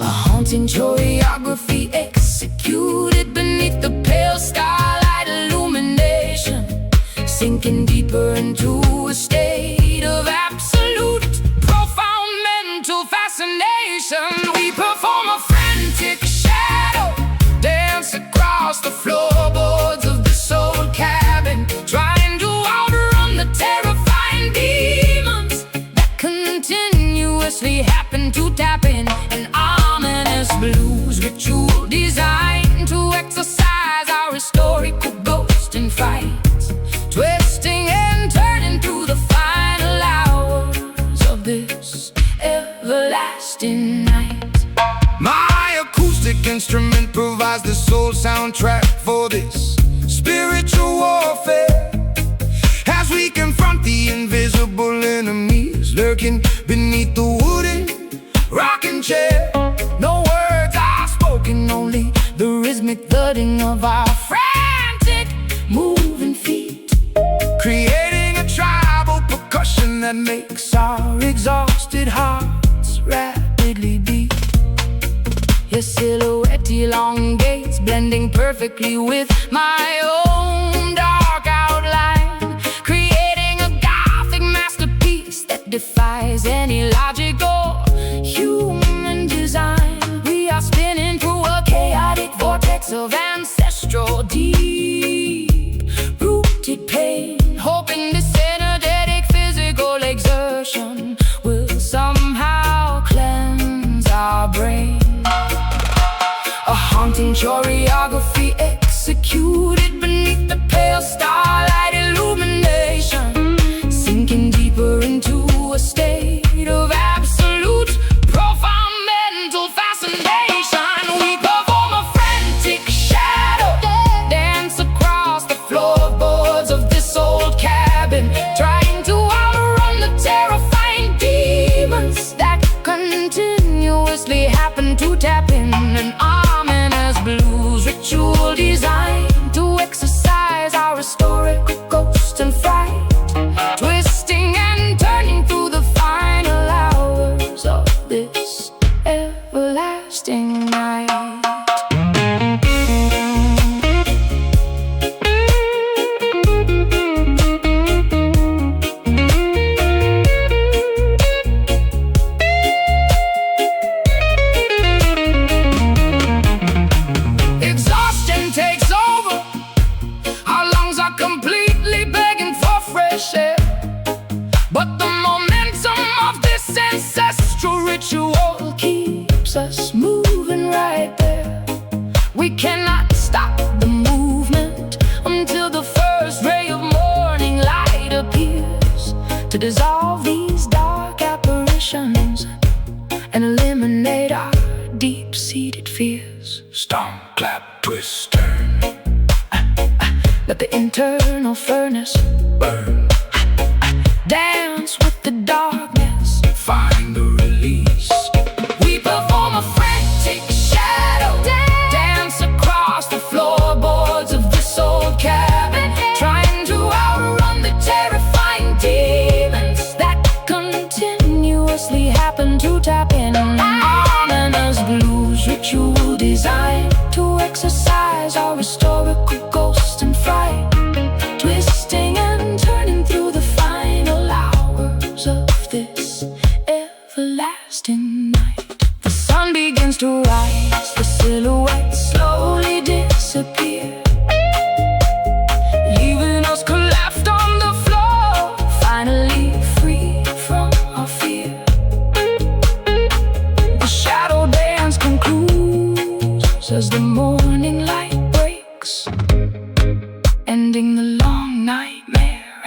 S1: A haunting choreography executed beneath the pale starlight illumination, sinking deeper into a state of absolute, profound mental fascination. We perform a frantic shadow dance across the floorboards of this old cabin, trying to outrun the terrifying demons that continuously happen to tap in. An ominous blues ritual designed to exercise our historical ghost in fright, twisting and turning through the final hours of this everlasting night.
S2: My acoustic instrument provides the soul soundtrack for this spiritual warfare, as we confront the invisible enemies lurking beneath the wooden rocking chair.
S1: No words are spoken, only the rhythmic thudding of our frantic moving feet,
S2: creating a tribal percussion that makes
S1: our exhausted hearts rapidly beat. Your silhouette elongates, blending perfectly with my own dark outline, creating a gothic masterpiece that defies any logic or human design. We are spinning through a chaotic vortex of ancestral deep-rooted pain, hoping this energetic physical exertion will somehow cleanse our brain. A haunting choreography executed beneath the pale starlight illumination, sinking deeper into a state of absolute, profound mental fascination. We perform a frantic shadow dance across the floorboards of this old cabin, trying to outrun the terrifying demons that continuously happen to tap in. An ominous blues ritual designed to exercise our historical ghost and fright, twisting and turning through the final hours of this everlasting night.
S2: exhaustion takes over. Our lungs are completely begging for fresh air, but the momentum of this ancestral ritual
S1: Keeps us moving right there. We cannot stop the movement until the first ray of morning light appears to dissolve these dark apparitions and eliminate our deep-seated fears.
S2: stomp, clap, twist, turn,
S1: Let the internal furnace
S2: burn,
S1: dance with the darkness.
S2: find the release.
S1: We perform a frantic shadow dance across the floorboards of this old cabin, trying to outrun the terrifying demons that continuously happen to tap in. An ominous blues ritual designed to exercise our historical ghost and fright, twisting and turning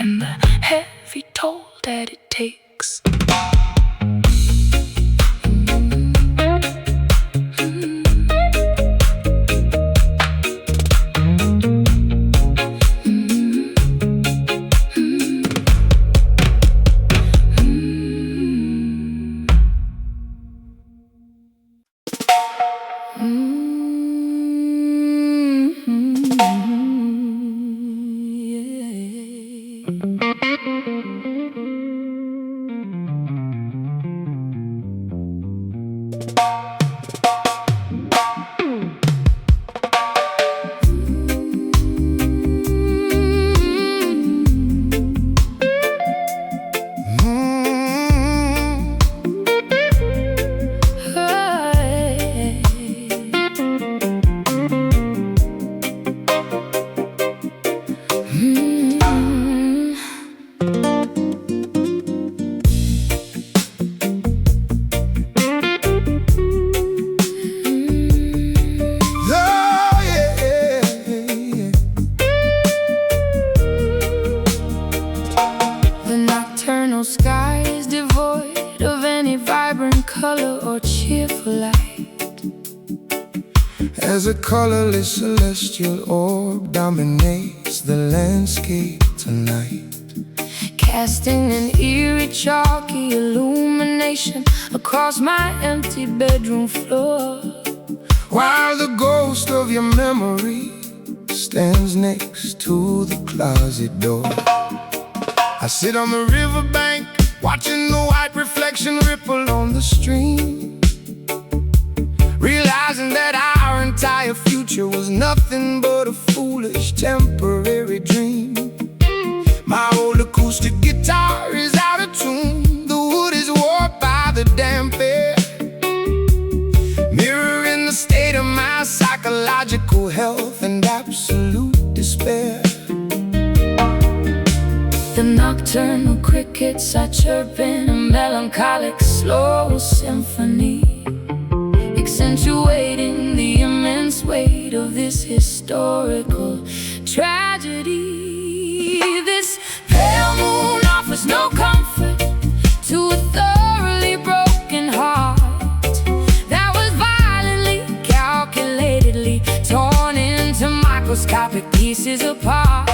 S1: and the heavy toll that it takes.
S2: As a colorless celestial orb dominates the landscape tonight,
S1: casting an eerie, chalky illumination across my empty bedroom floor,
S2: while the ghost of your memory stands next to the closet door. I sit on the riverbank, watching the white reflection ripple on the stream, realizing that our entire future was nothing but a foolish temporary dream. My old acoustic guitar is out of tune, the wood is warped by the damp air, mirroring the state of my psychological health and absolute despair.
S1: The nocturnal crickets are chirping a melancholic slow symphony, accentuating the immense weight of this historical tragedy. This pale moon offers no comfort to a thoroughly broken heart that was violently, calculatedly torn into microscopic pieces apart.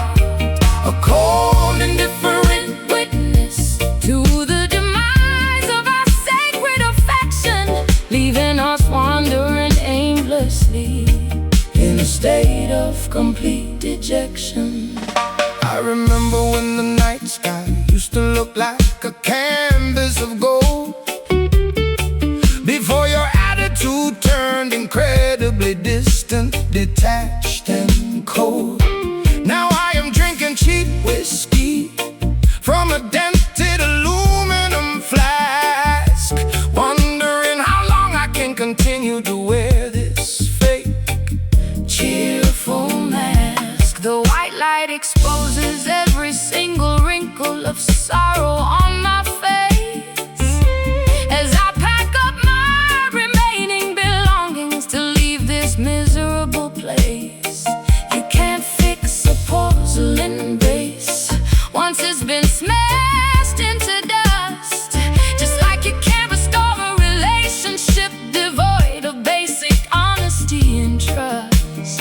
S1: A cold, indifferent witness to the demise of our sacred affection, leaving us wandering aimlessly in a state of complete dejection.
S2: I remember when the night sky used to look like a canvas of gold, before your attitude turned incredibly distant, detached and cold. Now I am drinking cheap whiskey from a dented aluminum flask, wondering how long I can continue to wear this fake cheerful mask.
S1: The white light exposes every single wrinkle of sorrow on my face as I pack up my remaining belongings to leave this miserable place. You can't fix a porcelain vase once it's been smashed into dust, just like you can't restore a relationship devoid of basic honesty and trust.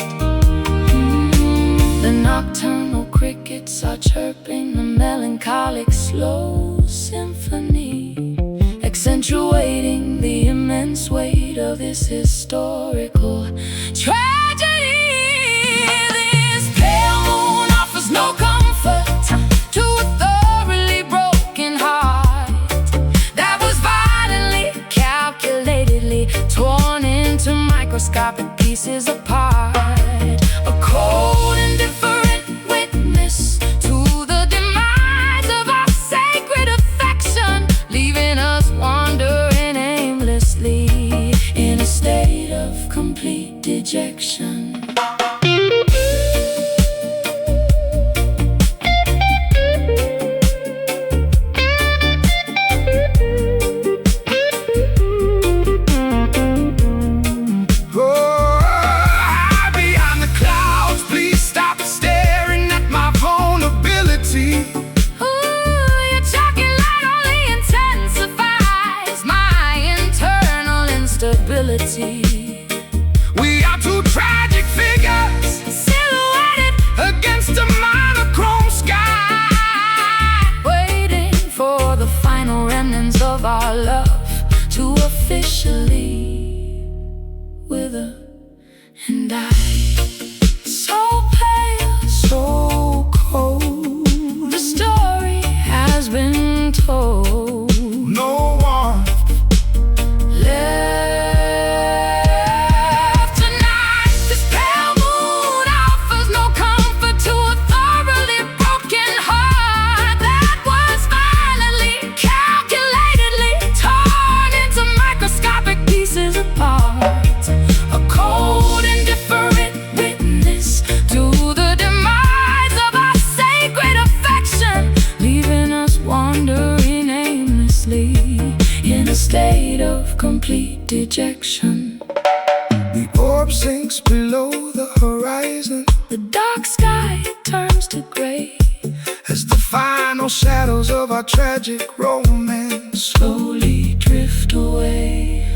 S1: The nocturnal crickets are chirping a melancholic slow symphony, accentuating the immense weight of this historical tragedy. This pale moon offers no comfort to a thoroughly broken heart that was violently, calculatedly torn into microscopic pieces apart. A cold, indifferent witness to the demise of our sacred affection, leaving us wandering aimlessly in a state of complete dejection.
S2: Oh,
S1: eventually wither, and I, so pale, so cold, the story has been told.
S2: No one
S1: left tonight. This pale moon offers no comfort to a thoroughly broken heart that was violently, calculatedly torn into microscopic pieces apart. A cold, indifferent witness to the demise of our sacred affection, leaving us wandering aimlessly in a state of complete dejection.
S2: The orb sinks below the horizon
S1: The dark sky turns to gray
S2: as the final shadows of our tragic romance
S1: slowly drift away.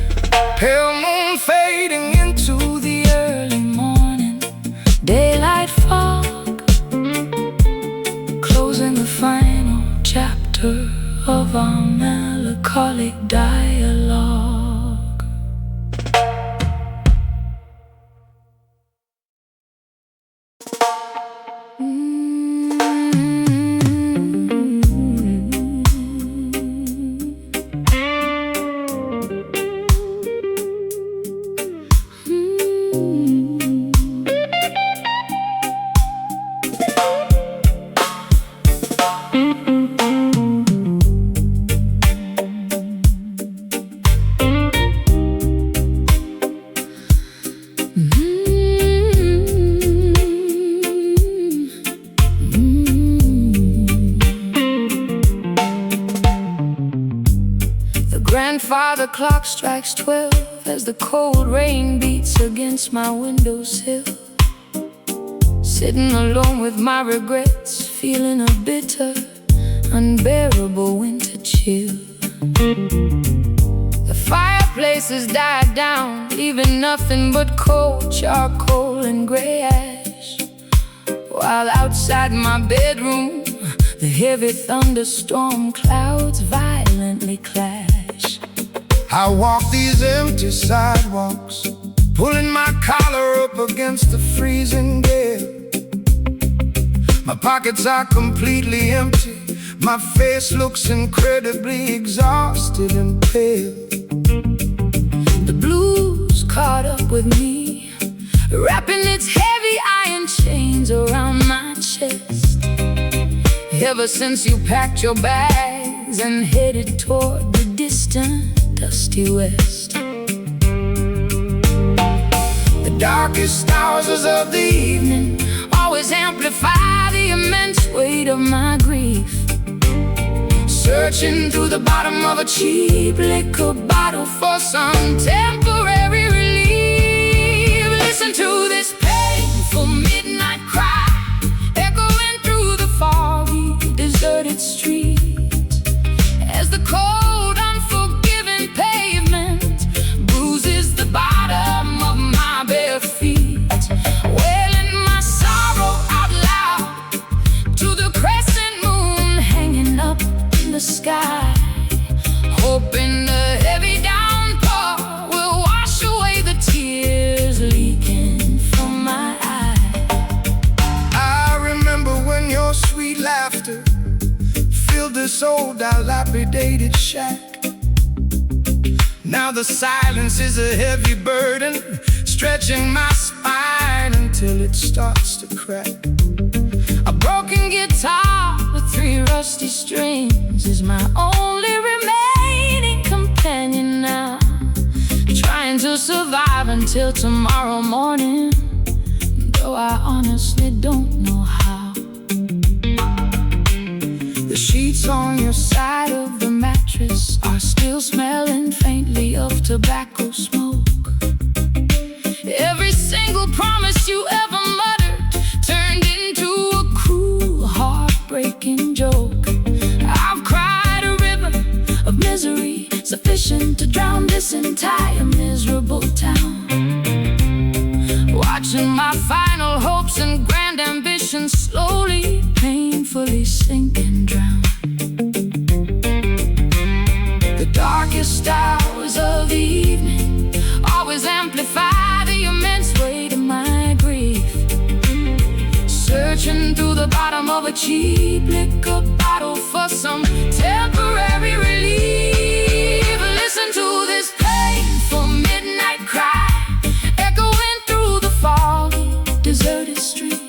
S2: pale moon fading into the
S1: Early morning, daylight fog, closing the final chapter of our melancholic dialogue. Grandfather clock strikes 12 as the cold rain beats against my windowsill. Sitting alone with my regrets, feeling a bitter, unbearable winter chill. The fireplace has died down, leaving nothing but cold charcoal and gray ash, while outside my bedroom the heavy thunderstorm clouds violently clash.
S2: I walk these empty sidewalks, pulling my collar up against the freezing gale. My pockets are completely empty, my face looks incredibly exhausted and pale.
S1: The blues caught up with me, wrapping its heavy iron chains around my chest. Ever since you packed your bags and headed toward the distant dusty west. The darkest hours of the evening always amplify the immense weight of my grief. Searching through the bottom of a cheap liquor bottle for some temporary relief. Listen to this painful midnight cry echoing through the foggy, deserted streets as the cold, unforgiving pavement bruises the bottom of my bare feet, wailing my sorrow out loud to the crescent moon hanging up in the sky, hoping the heavy downpour will wash away the tears leaking from my eyes.
S2: I remember when your sweet laughter filled this old dilapidated shack. Now the silence is a heavy burden, stretching my spine until it starts to crack.
S1: A broken guitar with 3 rusty strings is my only remaining companion now, trying to survive until tomorrow morning, though I honestly don't know how. The sheets on your side of the mattress are still smelling faintly of tobacco smoke. Every single promise you ever muttered turned into a cruel, heartbreaking joke. I've cried a river of misery sufficient to drown this entire miserable town, watching my final hopes and grand ambitions slowly, painfully sink and drown. The darkest hours of the evening searching through the bottom of a cheap liquor bottle for some temporary relief. Listen to this painful midnight cry echoing through the foggy, deserted street,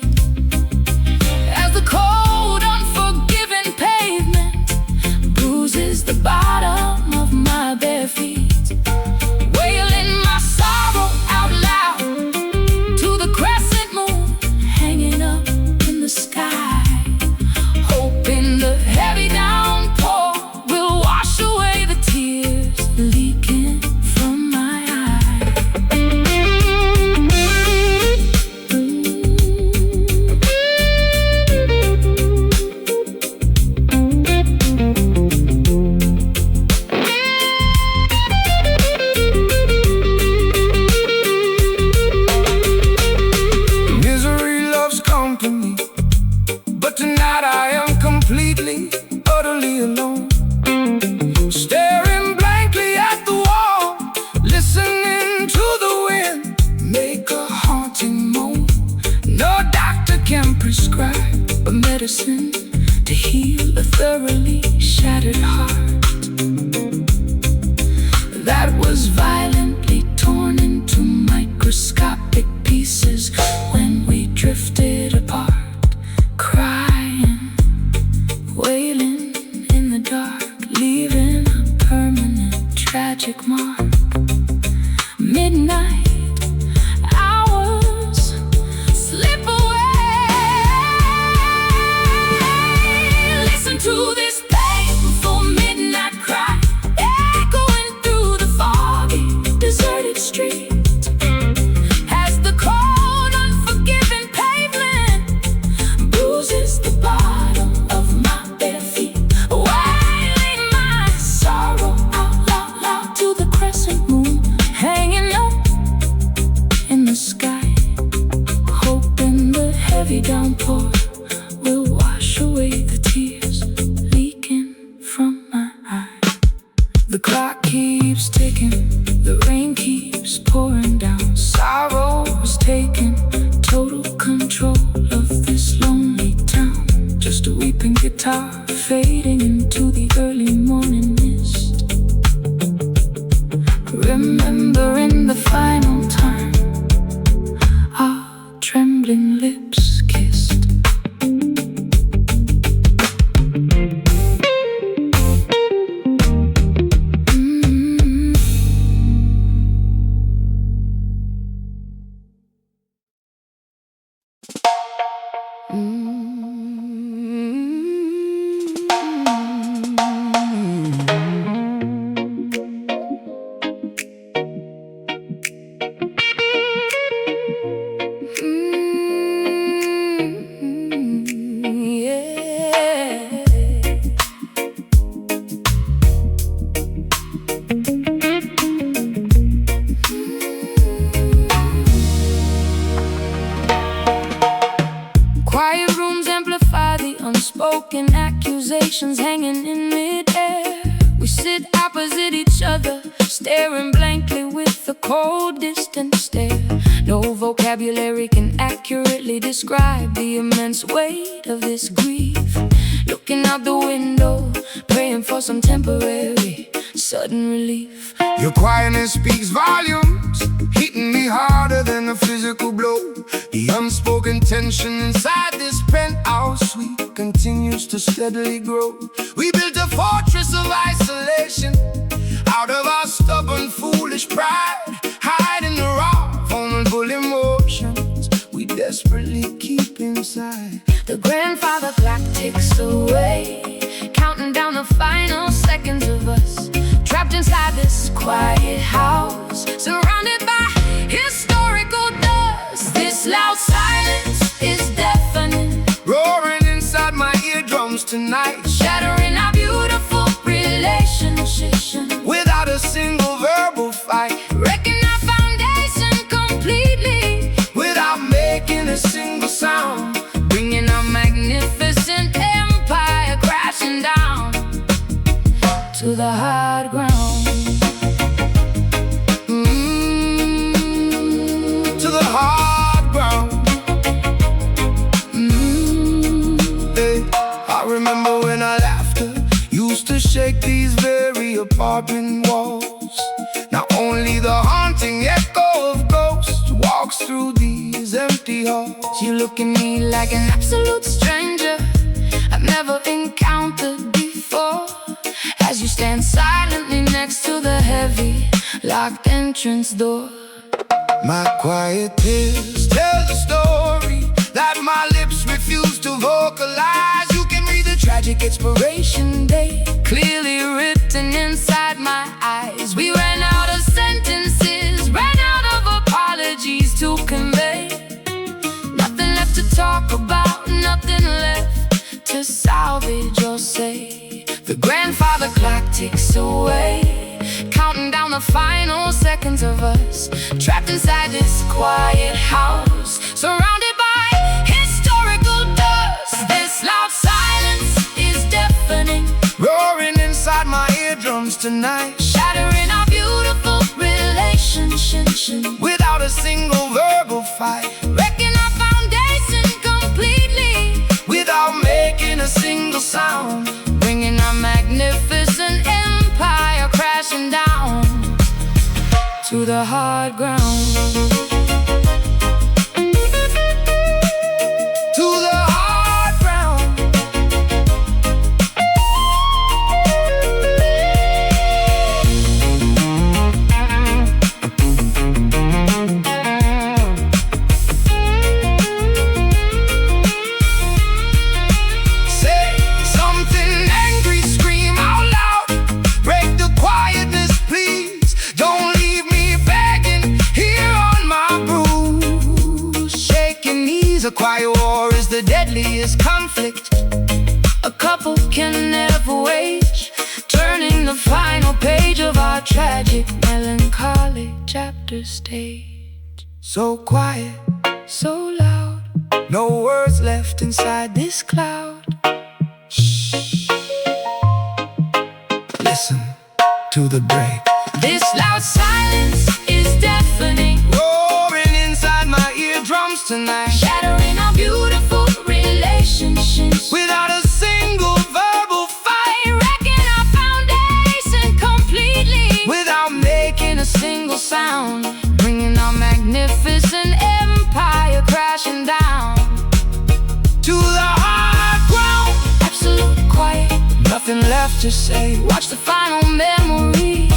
S1: as the cold, unforgiving pavement bruises the bottom of my bare feet, wailing my sorrow out loud to the crescent moon hanging up in the sky, hoping the heavy downpour will wash away the tears leaking from my eyes.
S2: Misery loves company, but tonight I am completely, utterly alone. Staring blankly at the wall, listening to the wind make a haunting moan. No doctor can prescribe a medicine to heal a thoroughly shattered heart that was violently torn into microscopic pieces when we drifted apart, crying, wailing in the dark, leaving a permanent tragic mark. Midnight hours slip away. Listen to this painful midnight cry echoing through the foggy, deserted street, as the cold, unforgiving pavement bruises the bottom of my bare feet, wailing my sorrow out loud to the crescent moon hanging up in the sky, hoping the heavy downpour will wash away the tears leaking from my eyes. The clock keeps ticking, the rain keeps pouring down. Sorrow is taking total control of this lonely town. Just a weeping guitar fading into the early morning mist, remembering the final time our trembling lips kissed. Quiet rooms amplify the unspoken accusations hanging in midair. We sit opposite each other, staring blankly with a cold, distant stare. No vocabulary can accurately describe the immense weight of this grief. Looking out the window, praying for some temporary, sudden relief. Your quietness speaks volumes, hitting me harder than a physical blow. The unspoken tension inside this penthouse suite continues to steadily grow. We built a fortress of isolation out of our stubborn, foolish pride, hiding the raw, vulnerable emotions we desperately keep inside.
S1: The grandfather clock ticks away, counting down the final seconds of us, trapped inside this quiet house, surrounded by historical dust. This loud silence is deafening,
S2: Roaring inside my eardrums tonight,
S1: shattering our beautiful relationship
S2: without a single verbal fight,
S1: wrecking our foundation completely
S2: without making a single sound,
S1: bringing our magnificent empire crashing down to the hard ground.
S2: To the hard ground. when our laughter used to shake these very apartment walls. Now only the haunting echo of ghosts walks through these empty halls.
S1: You look at me like an absolute stranger I've never encountered before, as you stand silently next to the heavy locked entrance door.
S2: My quiet tears tell the story that my lips refuse to vocalize. You can read the tragic expiration date
S1: Clearly written inside my eyes. We ran out of sentences, ran out of apologies to convey. Nothing left to talk about, nothing left to salvage or say. The grandfather clock ticks away, counting down the final seconds of us, trapped inside this quiet house, surrounded by historical dust. This loud silence is deafening,
S2: roaring inside my eardrums tonight,
S1: shattering our beautiful relationship
S2: without a single verbal fight,
S1: wrecking our foundation completely,
S2: without making a single sound,
S1: bringing our magnificent empire crashing down to the hard ground.
S2: to the hard ground. Say something angry, scream out loud, break the quietness, please. Don't leave me begging here on my bruise. Shaking knees, a quiet war is the deadliest conflict
S1: A couple can never wage, turning the final page of our tragic, melancholic chapter stage.
S2: so quiet,
S1: So loud,
S2: no words left inside
S1: this cloud.
S2: Listen to the break,
S1: This loud silence is deafening,
S2: roaring inside my eardrums tonight,
S1: shattering our beautiful relationships,
S2: without a single verbal fight,
S1: wrecking our foundation completely,
S2: without making a
S1: single sound, bringing our magnificent empire crashing down
S2: to the hard ground.
S1: absolute quiet.
S2: Nothing left to say.
S1: Watch the final memories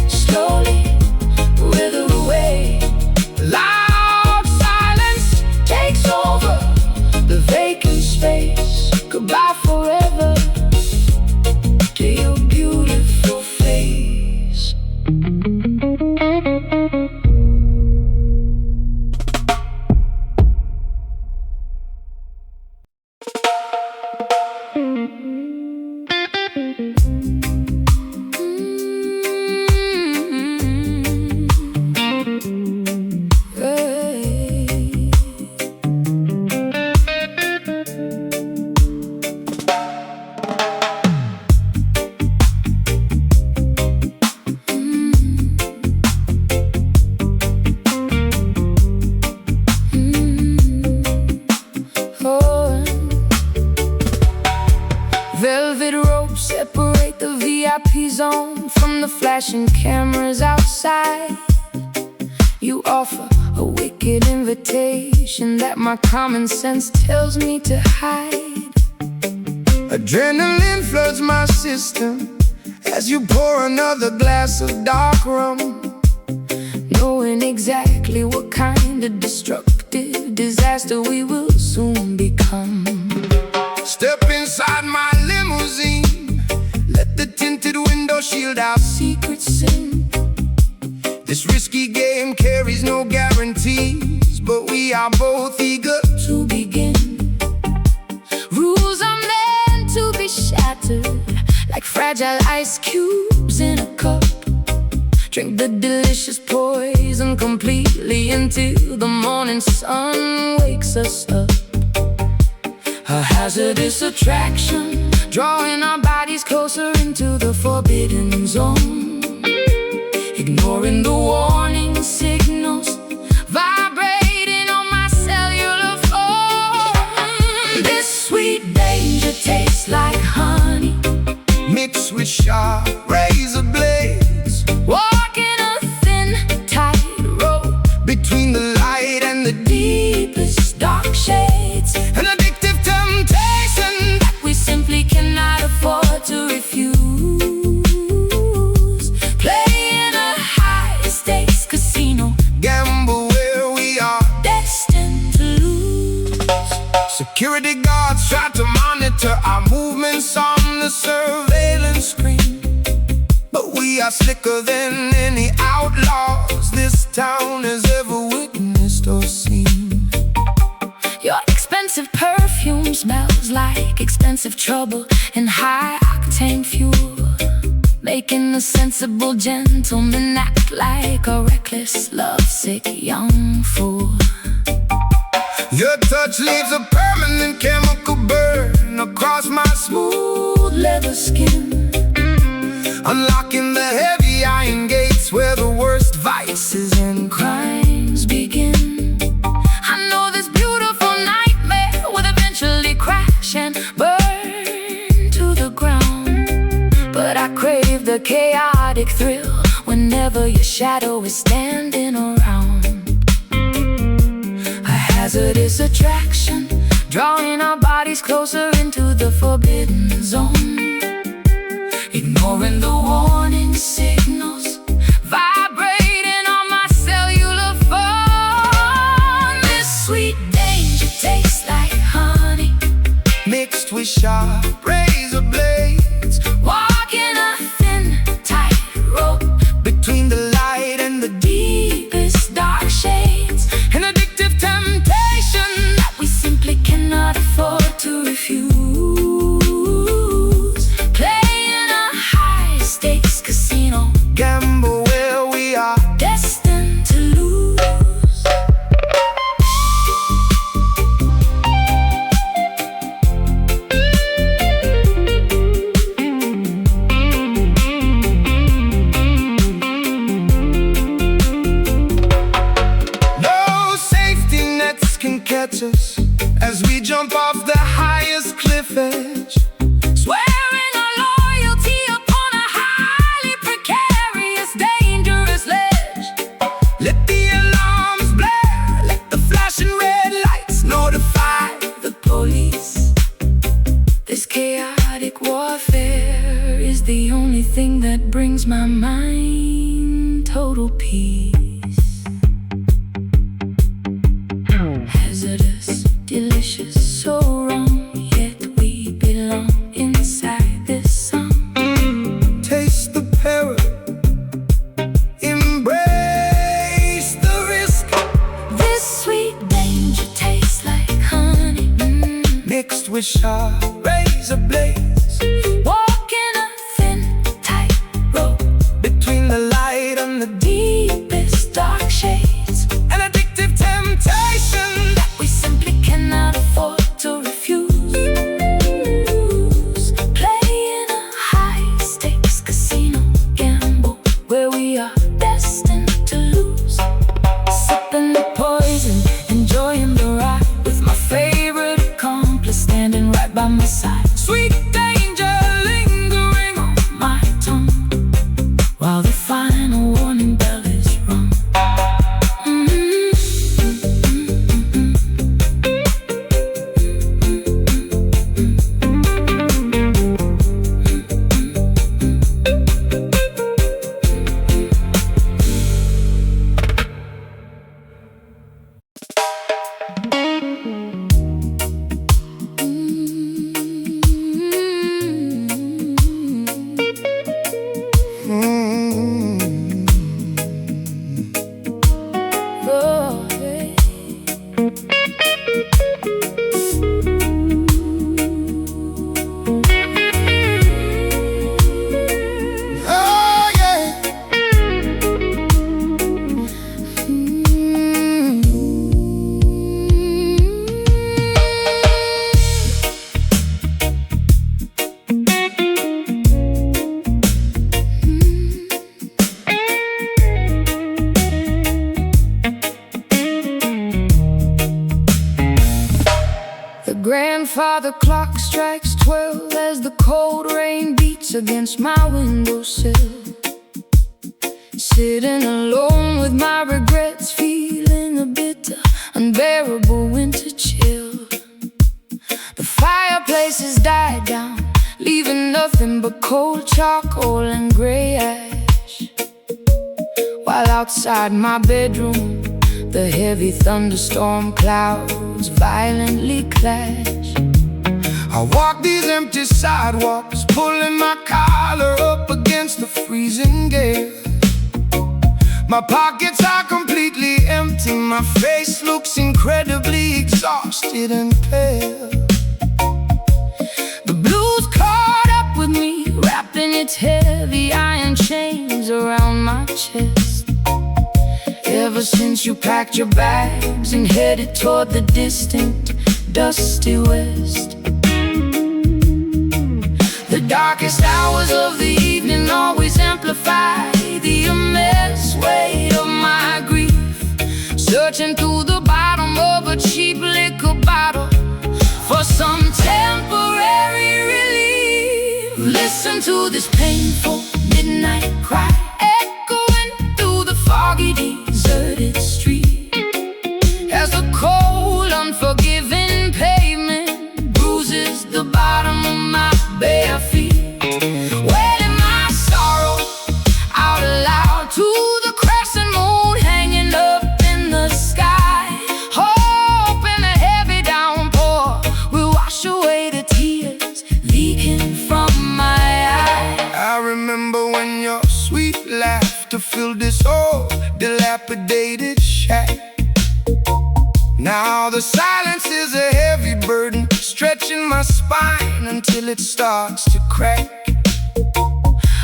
S1: slowly wither away.
S2: Loud silence
S1: Takes over the vacant space. Goodbye forever to your beautiful face. Velvet ropes separate the VIP zone from the flashing cameras outside. You offer a wicked invitation that my common sense tells me to hide.
S2: Adrenaline floods my system as you pour another glass of dark rum,
S1: Knowing exactly what kind of destructive disaster we will soon become.
S2: Step inside my limousine, let the tinted window shield our
S1: Secret sin,
S2: This risky game carries no guarantees, but we are both eager
S1: to begin. Rules are meant to be shattered like fragile ice cubes in a cup. Drink the delicious poison completely until the morning sun wakes us up. A hazardous attraction, drawing our bodies closer into the forbidden zone. Ignoring the warning signals vibrating on my cellular phone. This sweet danger tastes like
S2: the surveillance screen, but we are slicker than any outlaws this town has ever witnessed or seen.
S1: Your expensive perfume smells like expensive trouble and high-octane fuel, making a sensible gentleman act like a reckless, lovesick young fool.
S2: Your touch leaves a permanent chemical burn across my smooth leather skin, unlocking the heavy iron gates where the worst vices and crimes begin. I know this beautiful nightmare will eventually crash and burn to the ground, but I crave the chaotic thrill whenever your shadow is standing around. A hazardous attraction, drawing our bodies closer into the forbidden zone, ignoring the warning signals vibrating on my cellular phone. This sweet danger tastes like honey mixed with sharp razor blades,
S1: walking a thin, tight rope
S2: between the light and the
S1: deepest dark shades,
S2: an addictive temptation
S1: that we simply cannot afford to refuse. Playing a high-stakes casino
S2: gamble where we are
S1: destined to lose.
S2: No safety nets can catch us as we jump off the highest cliff edge,
S1: Swearing our loyalty upon a highly precarious, dangerous ledge.
S2: let the alarms blare, let the flashing red lights notify
S1: The police. This chaotic warfare is the only thing that brings my mind total peace. Hazardous, delicious, so wrong, yet we belong inside this song.
S2: taste the peril, embrace the risk,
S1: This sweet danger tastes like honey,
S2: mixed with sharp razor blades,
S1: walking a thin, tight rope
S2: between the light and the
S1: deepest dark shades,
S2: an addictive temptation
S1: that we simply cannot afford to refuse. Playing a high-stakes casino gamble where we are destined to lose. Sipping the poison, enjoying the ride with my favorite accomplice standing right by my side.
S2: sweet danger lingering
S1: On my tongue while the final warning bell is rung. Oh, hey.
S2: oh yeah.
S1: The grandfather clock strikes 12 as the cold rain beats against my windowsill. Sitting alone with my regrets, feeling a bitter, unbearable winter chill. The fireplace has died down, leaving nothing but cold charcoal and gray ash. While outside my bedroom, the heavy thunderstorm clouds violently clash.
S2: I walk these empty sidewalks, pulling my collar up against the freezing gale. My pockets are completely empty, my face looks incredibly exhausted and pale.
S1: The blues caught up with me, wrapping its heavy iron chains around my chest. Ever since you packed your bags and headed toward the distant, dusty west, the darkest hours of the evening always amplify the immense weight of my grief. Searching through the bottom of a cheap liquor bottle for some temporary relief. Listen to this painful midnight cry echoing through the foggy, deserted street, as the cold, unforgiving pavement bruises the bottom of my bare feet. Wailing my sorrow out loud to the crescent moon hanging up in the sky, hoping the heavy downpour will wash away the tears leaking from my eyes.
S2: I remember when your sweet laughter filled this old dilapidated shack. Now the silence is a heavy burden, stretching my spine until it starts to crack.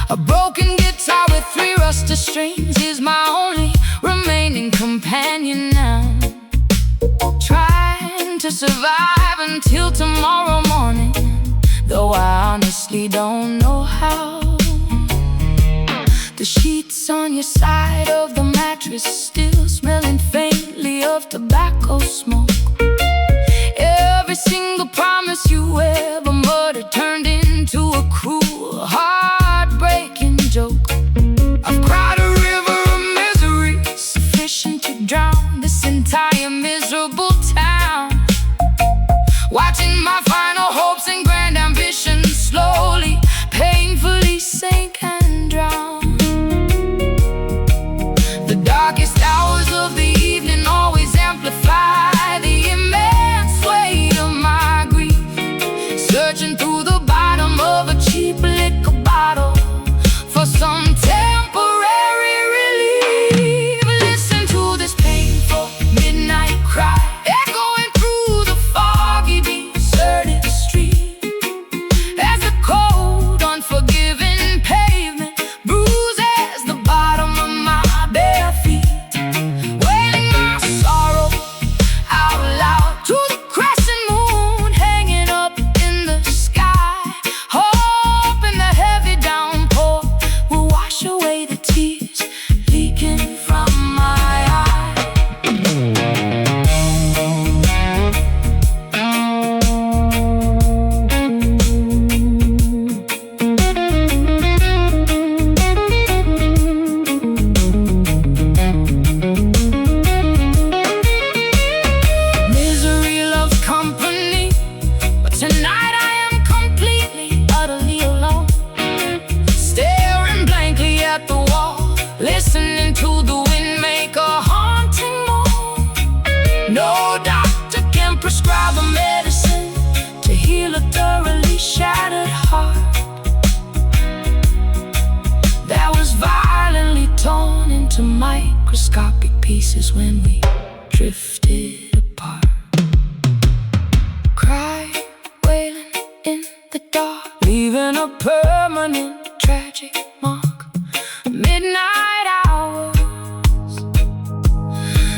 S2: A broken guitar with 3 rusted strings is my only remaining companion now, trying to survive until tomorrow morning, though I honestly don't know how. The sheets on your side of the mattress still smelling faintly of tobacco smoke. Every single promise you ever muttered turned into a cruel, heartbreaking joke. I've cried a river of misery sufficient to drown this entire miserable town, watching my final hopes and grand ambitions slowly, painfully sink and drown. The darkest hours of the evening always amplify the immense weight of my grief. Searching through the bottom of a cheap liquor bottle for some temporary relief. Listen to this painful midnight cry echoing through the foggy, deserted street, as the cold, unforgiving pavement bruises the bottom of my bare feet. Wailing my sorrow out loud to the crescent moon hanging up in the sky, hoping the heavy downpour will wash away the tears leaking from my eyes. Misery loves company, but tonight I am completely, utterly alone, staring blankly at the wall, listening to the wind make a haunting moan. No doctor can prescribe a medicine to heal a thoroughly shattered heart that was violently torn into microscopic pieces when we drifted apart. Cry, wailing in the dark, leaving a permanent tragic mark. Midnight hours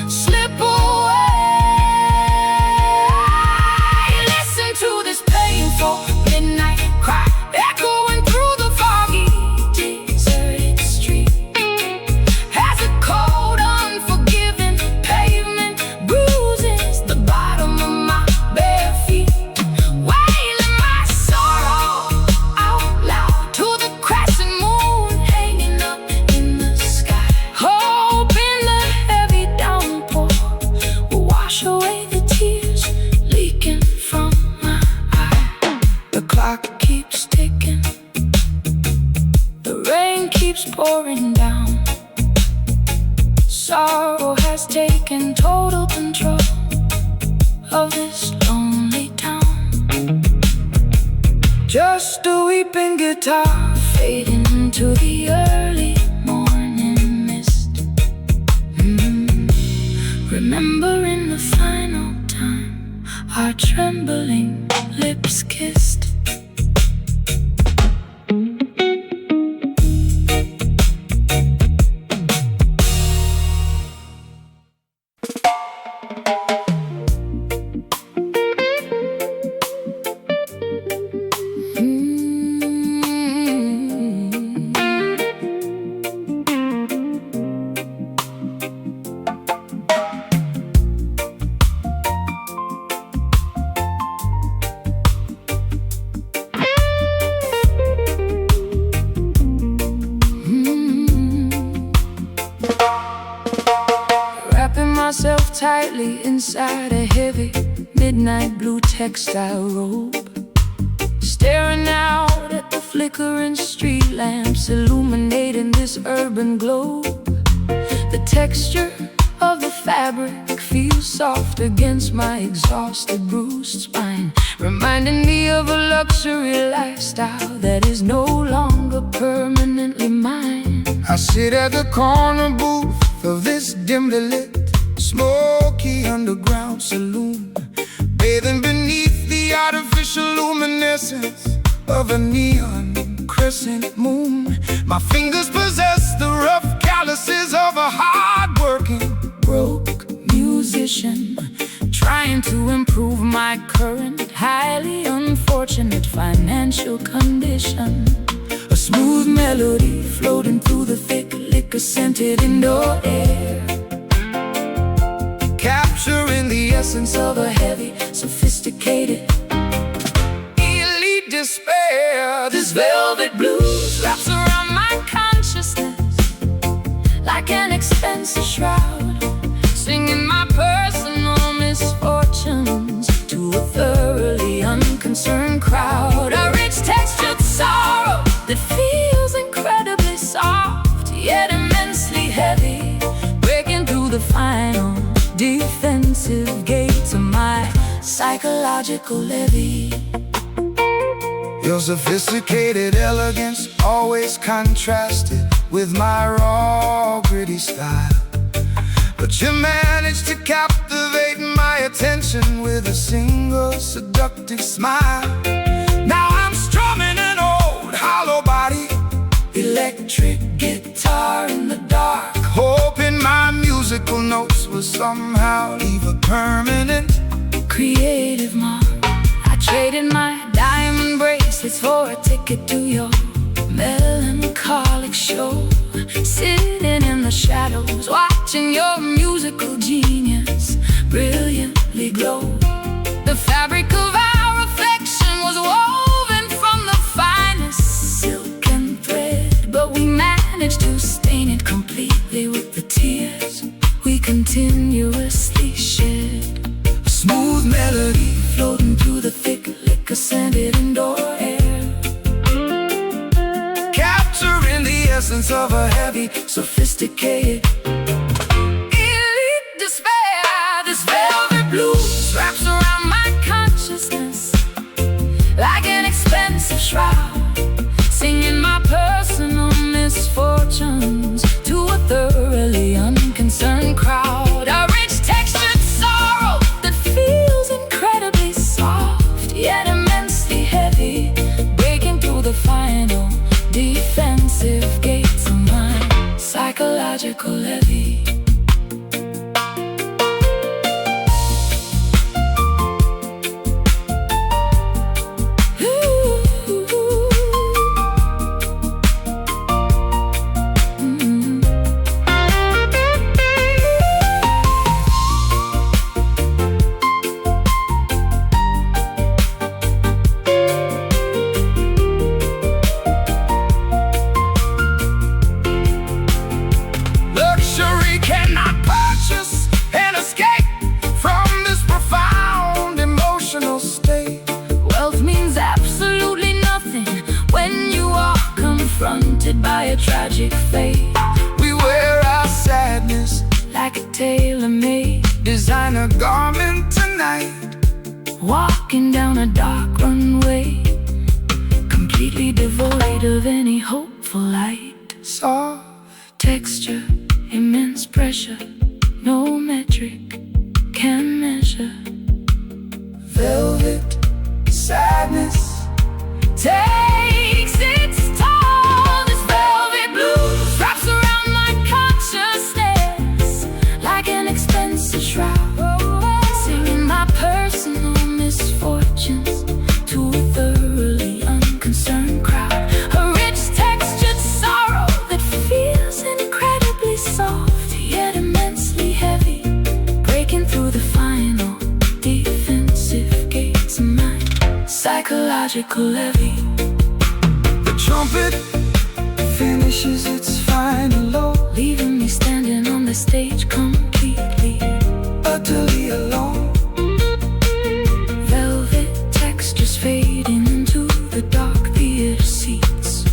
S2: slip away. Listen to this painful midnight cry echoing through the foggy, deserted street, as a cold, unforgiving pavement bruises the bottom of my bare feet. Wailing my sorrow out loud to the crescent moon hanging up in the sky, hoping the heavy downpour will wash away the tears leaking from my eyes. The clock keeps ticking, the rain keeps pouring down. Sorrow has taken total control of this lonely town.
S1: Just a weeping guitar fading into the early morning mist. Remembering the final time our trembling lips kissed. Myself tightly inside a heavy midnight blue textile robe, staring out at the flickering street lamps illuminating this urban globe. The texture of the fabric feels soft against my exhausted, bruised spine, reminding me of a luxury lifestyle that is no longer permanently mine.
S2: I sit at the corner booth of this dimly lit, smoky underground saloon, bathing beneath the artificial luminescence of a neon crescent moon. My fingers possess the rough calluses of a hard-working,
S1: broke musician, trying to improve my current, highly unfortunate financial condition. A smooth melody floating through the thick liquor-scented indoor air, capturing the essence of a heavy, sophisticated, elite despair. This velvet blues wraps around my consciousness like an expensive shroud, singing my personal misfortunes to a thoroughly unconcerned crowd. A rich textured sorrow that feels incredibly soft, yet immensely heavy, breaking through the final defensive gates of my psychological levee.
S2: Your sophisticated elegance always contrasted with my raw, gritty style, but you managed to captivate my attention with a single seductive smile. Now I'm strumming an old hollow body
S1: electric guitar in the dark,
S2: hoping my musical notes will somehow leave a permanent
S1: creative mark. I traded my diamond bracelets for a ticket to your melancholic show, sitting in the shadows, watching your musical genius brilliantly glow. The fabric of our affection was woven from the finest silk and thread, but we managed to stain it completely with the tears we continuously shed.
S2: a smooth melody
S1: Floating through the thick liquor-scented indoor air,
S2: capturing the essence of a heavy,
S1: sophisticated, elite despair. This velvet blues wraps around my consciousness like an expensive shroud, singing my personal misfortunes to a thoroughly unconcerned crowd. A rich textured sorrow that feels incredibly soft, yet immensely heavy, breaking through the final defensive gates of my psychological levee. By a tragic fate,
S2: we wear our sadness
S1: like a tailor-made
S2: designer garment tonight,
S1: walking down a dark runway, completely devoid of any hopeful light.
S2: Soft
S1: Texture, immense pressure, no metric can measure.
S2: velvet sadness
S1: Takes its toll. This velvet blues wraps around my consciousness like an expensive shroud, singing my personal misfortunes to a thoroughly unconcerned crowd. A rich textured sorrow that feels incredibly soft yet immensely heavy, breaking through the final defensive gates of my psychological levy.
S2: The trumpet finishes its final low,
S1: Leaving me standing on the stage completely
S2: utterly alone.
S1: velvet textures fading into the dark theater seats.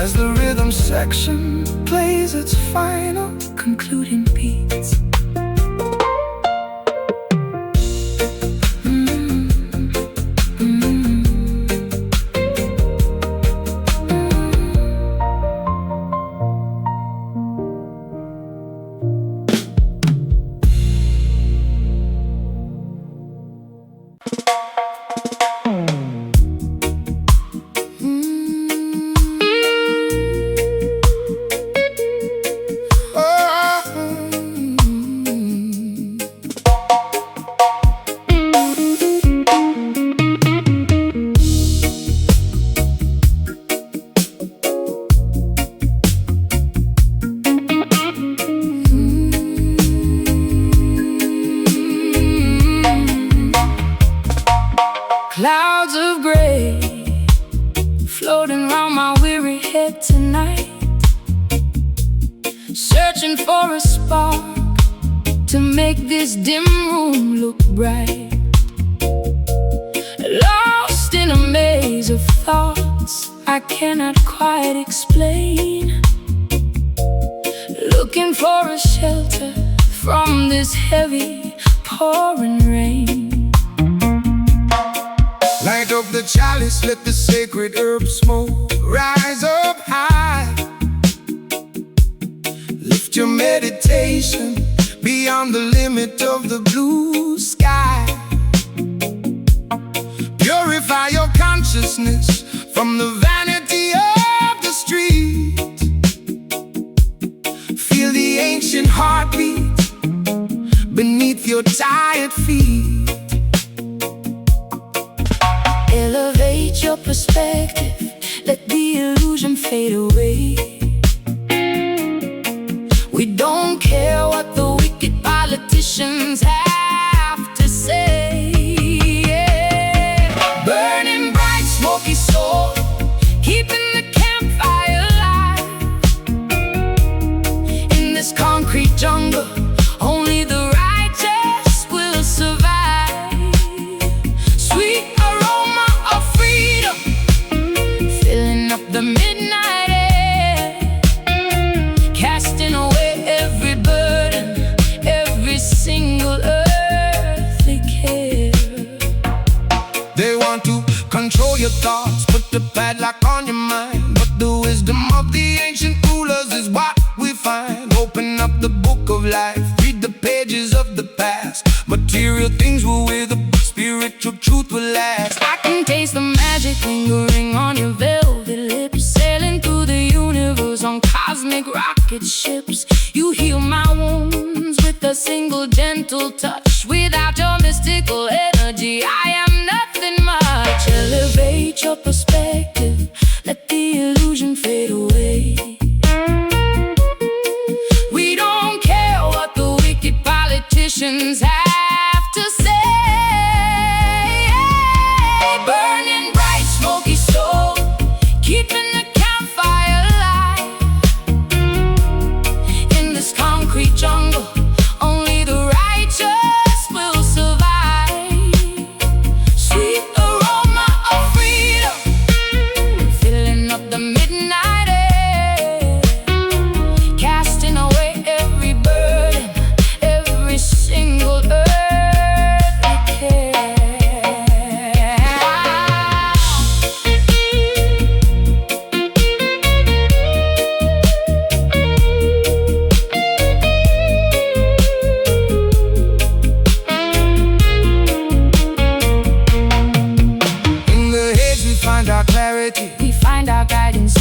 S2: As the rhythm section plays its final
S1: Concluding beats. Clouds of gray floating round my weary head tonight, searching for a spark to make this dim room look bright. Lost in a maze of thoughts I cannot quite explain, looking for a shelter from this heavy pouring rain.
S2: Light up the chalice, let the sacred herb smoke rise up high. Lift your meditation beyond the limit of the blue sky. Purify your consciousness from the vanity of the street. Feel the ancient heartbeat beneath your tired feet.
S1: Elevate your perspective, let the illusion fade away. We don't care what the wicked politicians have to say. Yeah. Burning bright, smoky soul, keeping the campfire alive. In this concrete jungle, only the righteous will survive. Sweet aroma of freedom, filling up the midnight air, casting away every burden, every single earthly care.
S2: They want to control your thoughts, put the padlock on your mind, but the wisdom of the ancient rulers is what we find. Open up the book of life, read the pages of the past. Material things will wither, but spiritual truth will last.
S1: I can taste the magic lingering on your velvet lips, sailing through the universe on cosmic rocket ships. You heal my wounds with a single gentle touch. Without your mystical energy, I am nothing much. Elevate your perspective, let the illusion fade away. We don't care what the wicked politicians have to say. Burning bright, smoky soul, keeping the campfire alive. In this concrete jungle, only the righteous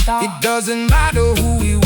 S2: It doesn't matter who we